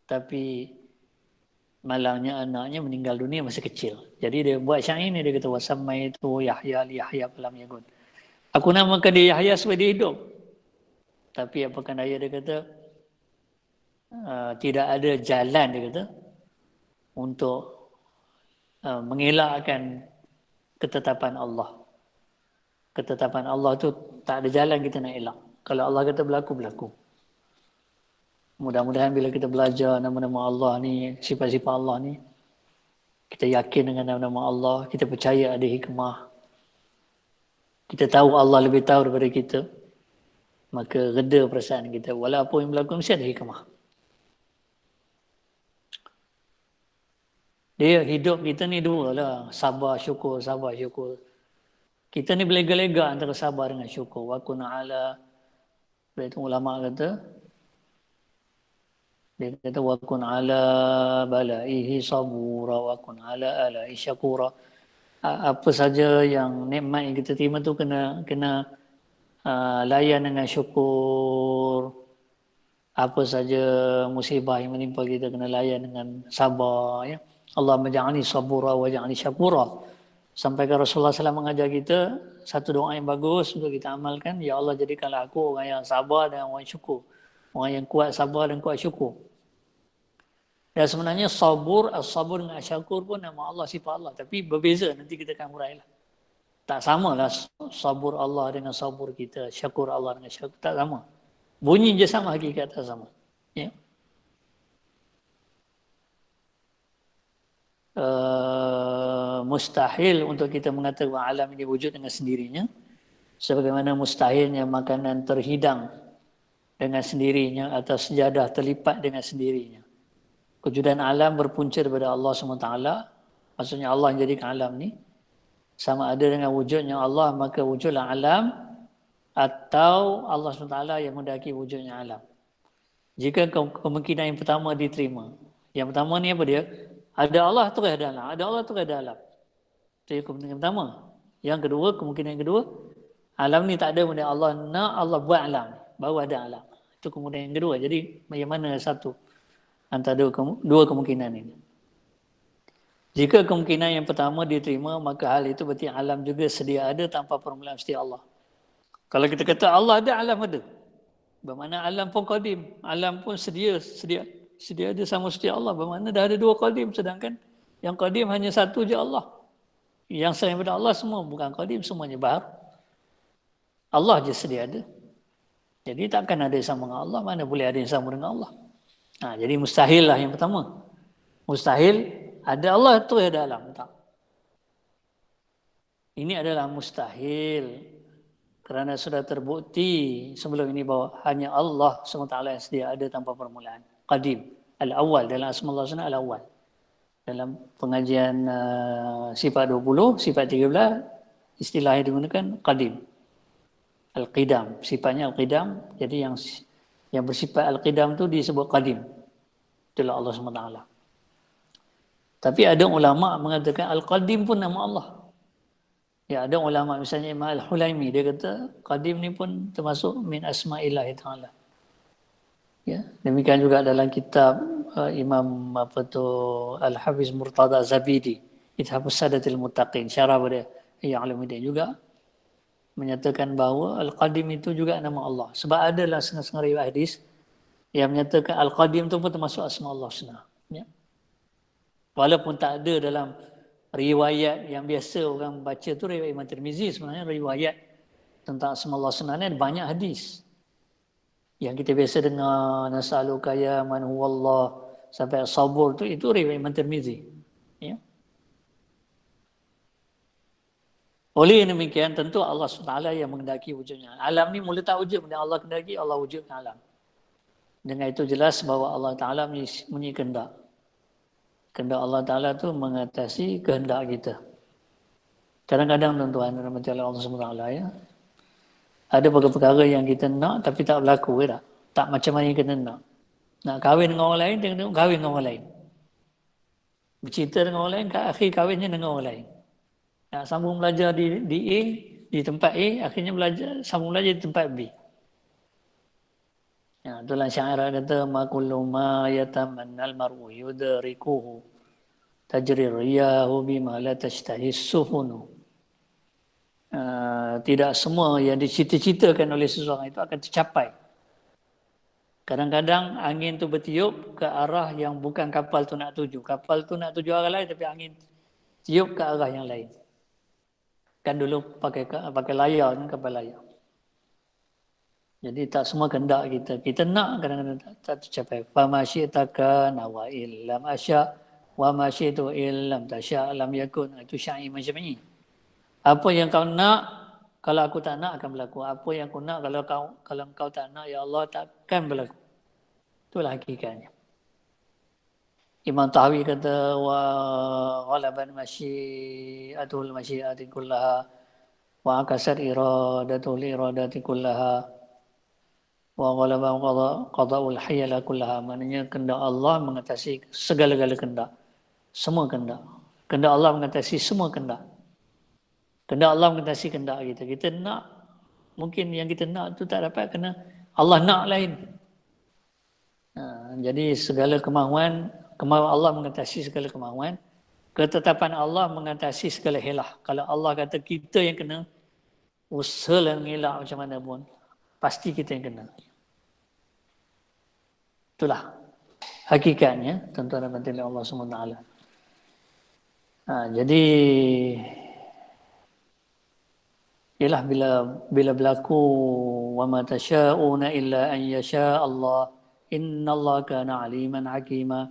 Tapi malangnya anaknya meninggal dunia masih kecil. Jadi dia buat syair ni, dia kata wasamai itu Yahya li Yahya falam yakun. Aku namakan dia Yahya supaya dia hidup. Tapi apakah daya dia kata tidak ada jalan dia kata untuk mengelakkan ketetapan Allah. Ketetapan Allah tu tak ada jalan kita nak elak. Kalau Allah kata berlaku, berlaku. Mudah-mudahan bila kita belajar nama-nama Allah ni, sifat-sifat Allah ni, kita yakin dengan nama-nama Allah, kita percaya ada hikmah. Kita tahu Allah lebih tahu daripada kita, maka reda perasaan kita. Walaupun yang berlaku mesti ada hikmah. Dia hidup kita ni dua lah, sabar syukur, sabar syukur. Kita ni berlega-lega antara sabar dengan syukur. Wa kun ala, itu ulama kata, dia kata wa kun ala balaihi sabura wa kun ala alai syakura. Apa saja yang nikmat yang kita terima tu kena layan dengan syukur. Apa saja musibah yang menimpa kita kena layan dengan sabar ya. Allah maj'alni sabura wa ja'alni syakura. Sampai ke Rasulullah SAW mengajar kita satu doa yang bagus untuk kita amalkan. Ya Allah, jadikanlah aku orang yang sabar dan orang yang syukur. Orang yang kuat sabar dan kuat syukur. Dan sebenarnya sabur, as-sabur dengan syakur pun nama Allah, sifat Allah. Tapi berbeza, nanti kita akan hurailah. Tak samalah sabur Allah dengan sabur kita. Syakur Allah dengan syakur. Tak sama. Bunyi je sama, hakikat tak sama. Ya. Mustahil untuk kita mengatakan alam ini wujud dengan sendirinya, sebagaimana mustahilnya makanan terhidang dengan sendirinya atau sejadah terlipat dengan sendirinya. Kewujudan alam berpunca daripada Allah SWT. Maksudnya Allah yang jadikan alam ni. Sama ada dengan wujudnya Allah, maka wujudlah alam, atau Allah SWT yang mendaki wujudnya alam. Jika kemungkinan yang pertama diterima. Yang pertama ni apa dia? Ada Allah terus ada alam. Ada Allah terus ada alam. Itu kemungkinan pertama. Yang kedua, kemungkinan yang kedua, alam ni tak ada benda Allah nak, Allah buat alam. Baru ada alam. Itu kemungkinan yang kedua. Jadi, yang mana satu antara dua kemungkinan ini? Jika kemungkinan yang pertama diterima, maka hal itu berarti alam juga sedia ada tanpa permulaan mesti Allah. Kalau kita kata Allah ada, alam ada. Bermakna alam pun qadim. Alam pun sedia ada sama seperti Allah. Bermakna dah ada dua qadim. Sedangkan yang qadim hanya satu je Allah. Yang selain daripada Allah semua bukan qadim, semuanya baru. Allah je sedia ada. Jadi takkan ada yang sama dengan Allah. Mana boleh ada yang sama dengan Allah. Jadi mustahil lah yang pertama. Mustahil ada Allah tu ada alam. Tak. Ini adalah mustahil. Kerana sudah terbukti sebelum ini bahawa hanya Allah SWT yang sedia ada tanpa permulaan. Qadim. Al-awwal. Dalam asma Allah SWT al-awwal. Dalam pengajian sifat 20, sifat 13, istilah yang digunakan qadim. Al-qidam. Sifatnya al-qidam. Jadi yang bersifat al-qidam tu disebut qadim. Itulah Allah SWT. Tapi ada ulama mengatakan al-qadim pun nama Allah. Ya, ada ulama misalnya Imam Al-Hulaimi, dia kata qadim ni pun termasuk min asma'illahi ta'ala. Ya, demikian juga dalam kitab Imam Al-Hafiz Murtada Zabidi, Ithafus Sadatil Muttaqin, syarah pada Ya'lamuddin juga menyatakan bahawa Al-Qadim itu juga nama Allah. Sebab adalah setengah-setengah riwayat hadis Yang menyatakan Al-Qadim tu pun termasuk asma Allah Husna. Ya. Walaupun tak ada dalam riwayat yang biasa orang baca tu riwayat Imam Tirmizi, sebenarnya riwayat tentang asma Allah Husna ni ada banyak hadis. Yang kita biasa dengar nas'aluka ya man huwallah sampai sabur tu itu riwayat Imam Tirmizi. Ya. Oleh demikian tentu Allah SWT yang mengendaki wujudnya. Alam ni mula tak wujud, kemudian Allah kendaki, Allah wujudkan alam. Dengan itu jelas bahawa Allah Ta'ala punya kehendak. Kehendak Allah Ta'ala tu mengatasi kehendak kita. Kadang-kadang tuan-tuan, rahmati Allah SWT ya, ada perkara-perkara yang kita nak tapi tak berlaku ke tak? Tak macam mana yang kita nak. Nak kahwin dengan orang lain, tengok kahwin dengan orang lain. Bercerita dengan orang lain, akhir kahwinnya dengan orang lain. Nak sambung belajar di A, di tempat A, akhirnya sambung belajar di tempat B. Ya, itulah syair kata ma kullu ma yatamannal mar'u yudrikuhu tajri riyahu bima la tashtahi sufunu. Tidak semua yang dicita-citakan oleh seseorang itu akan tercapai. Kadang-kadang angin tu bertiup ke arah yang bukan kapal tu nak tuju. Kapal tu nak tuju arah lain tapi angin tiup ke arah yang lain. Kan dulu pakai layar kan, kapal layar. Jadi tak semua kehendak kita. Kita nak kadang-kadang tak tercapai. Fama syi'taka wa illam asya' wa ma syi'tu illam tasya' lam yakun. Itu syair macam ni. Apa yang kau nak, kalau aku tak nak akan berlaku. Apa yang aku nak, kalau kau tak nak, ya Allah takkan berlaku. Itulah hakikatnya. Imam Tahawi kata wa ghalaban masyi'atul masyi'ati kullaha wa akasar iradatul iradati kullaha wa ghalaban qada'ul hayala kullaha. Maknanya kehendak Allah mengatasi segala-gala kehendak. Semua kehendak. Kehendak Allah mengatasi semua kehendak. Kehendak Allah mengatasi kehendak kita. Kita nak, mungkin yang kita nak tu tak dapat kerana Allah nak lain. Jadi segala kemahuan Allah mengatasi segala kemahuan. Ketetapan Allah mengatasi segala helah. Kalau Allah kata kita yang kena usaha dan mengelak macam mana pun, pasti kita yang kena. Itulah hakikatnya, tuan-tuan dan puan-puan Allah SWT. Jadi ialah bila berlaku wa ma tasyauna illa an yasha Allah innallaha kana aliman hakima.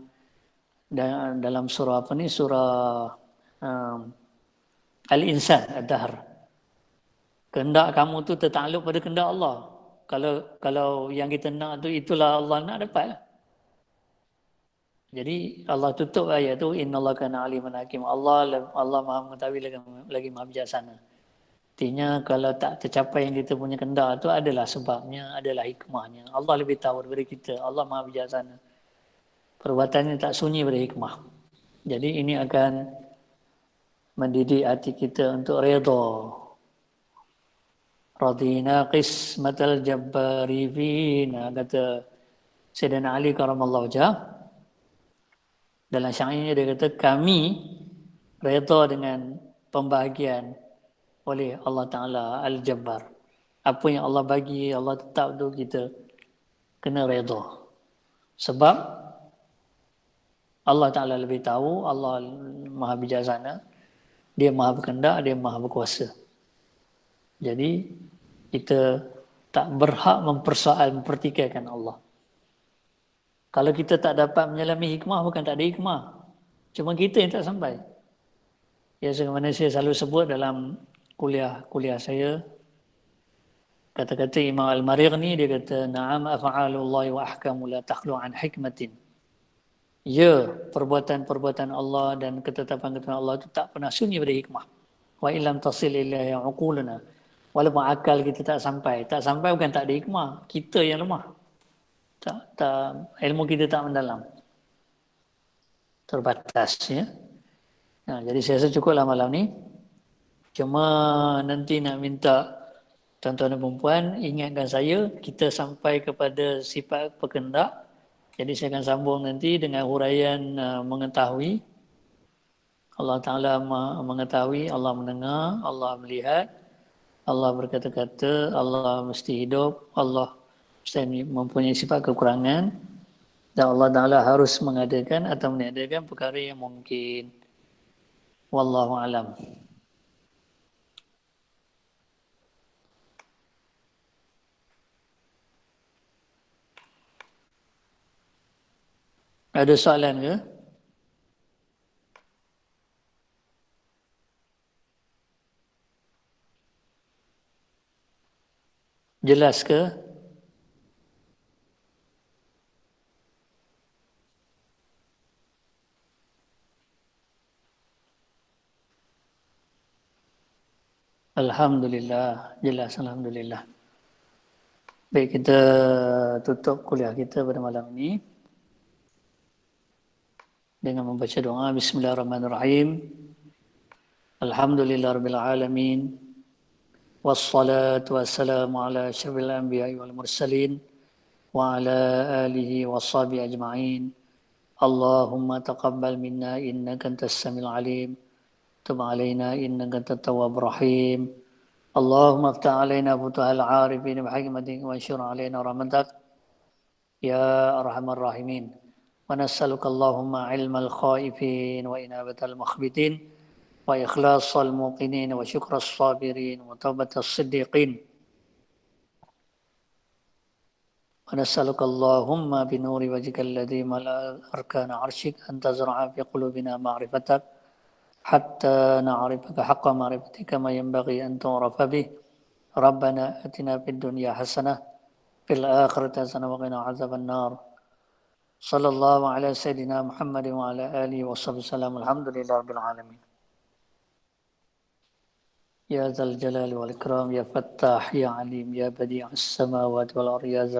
Dan dalam surah apa ni, surah Al-Insan Ad-Dahr, kehendak kamu tu tertakluk pada kehendak Allah. Kalau yang kita nak tu itulah Allah nak, dapat. Jadi Allah tutup ayat tu innallaha kana aliman hakim. Allah Maha mengetahui lagi Maha bijaksana. Artinya kalau tak tercapai yang kita punya kehendak tu adalah sebabnya, adalah hikmahnya. Allah lebih tahu daripada kita. Allah Maha bijaksana. Perbuatannya tak sunyi pada hikmah. Jadi ini akan mendidik hati kita untuk redha. Radina qismatal jabbari fina, kata Sayyidina Ali karamallahu wajhah. Dalam syairnya dia kata kami redha dengan pembahagian oleh Allah Ta'ala Al-Jabbar. Apa yang Allah bagi, Allah tetap tu kita kena redha. Sebab Allah Ta'ala lebih tahu, Allah Maha bijaksana, Dia Maha berkehendak, Dia Maha berkuasa. Jadi kita tak berhak mempertikaikan Allah. Kalau kita tak dapat menyelami hikmah, bukan tak ada hikmah. Cuma kita yang tak sampai. Ya, sebagaimana saya selalu sebut dalam kuliah saya, kata-kata Imam Al-Marighni, dia kata, na'am af'alullahi wa ahkamu la takhlu an hikmatin. Ya, perbuatan-perbuatan Allah dan ketetapan-ketetapan Allah itu tak pernah sunyi pada hikmah. Wa illam tasil ilaihi uquluna. Walaupun akal kita tak sampai bukan tak ada hikmah. Kita yang lemah. Ilmu kita tak mendalam. Terbatas ya. Jadi saya rasa cukuplah malam ni. Cuma nanti nak minta tuan-tuan dan perempuan ingatkan saya, kita sampai kepada sifat pekendak. Jadi saya akan sambung nanti dengan huraian mengetahui. Allah Ta'ala mengetahui, Allah mendengar, Allah melihat, Allah berkata-kata, Allah mesti hidup, Allah Saya mempunyai sifat kekurangan dan Allah Ta'ala harus mengadakan atau meniadakan perkara yang mungkin. Wallahu alam. Ada soalan ke? Jelas ke? Alhamdulillah, jelas alhamdulillah. Baik, kita tutup kuliah kita pada malam ini dengan membaca doa Bismillahirrahmanirrahim. Alhamdulillahirabbil alamin. Wassalatu wassalamu ala asyrafil anbiya'i wal mursalin wa ala alihi washabihi ajma'in. Allahumma taqabbal minna innaka antas samiul alim. Tub alaina innaka antat tawwabur rahim. Allahumma aftah alaina futuhal arifin bihikmatik wa anshur alaina rahmatak ya arhamar rahimin. Wa nas'aluka Allahumma ilmal khaifin wa inabatal mukhbitin wa ikhlasal muqinin wa syukras sabirin wa taubatas siddiqin. ونسألك اللهم بنور وجهك الذي ملأ أركان عرشك أن تزرع في قلوبنا معرفتك حتى نعرفك حق معرفتك كما ينبغي أن تعرف به. ربنا آتنا في الدنيا حسنة في الآخرة حسنة وقنا عذاب النار. صلى الله على سيدنا محمد وعلى آله وصحبه وسلم. الحمد لله رب العالمين. يا ذا الجلال والإكرام يا فتاح يا عليم يا بديع السماوات والأرض يا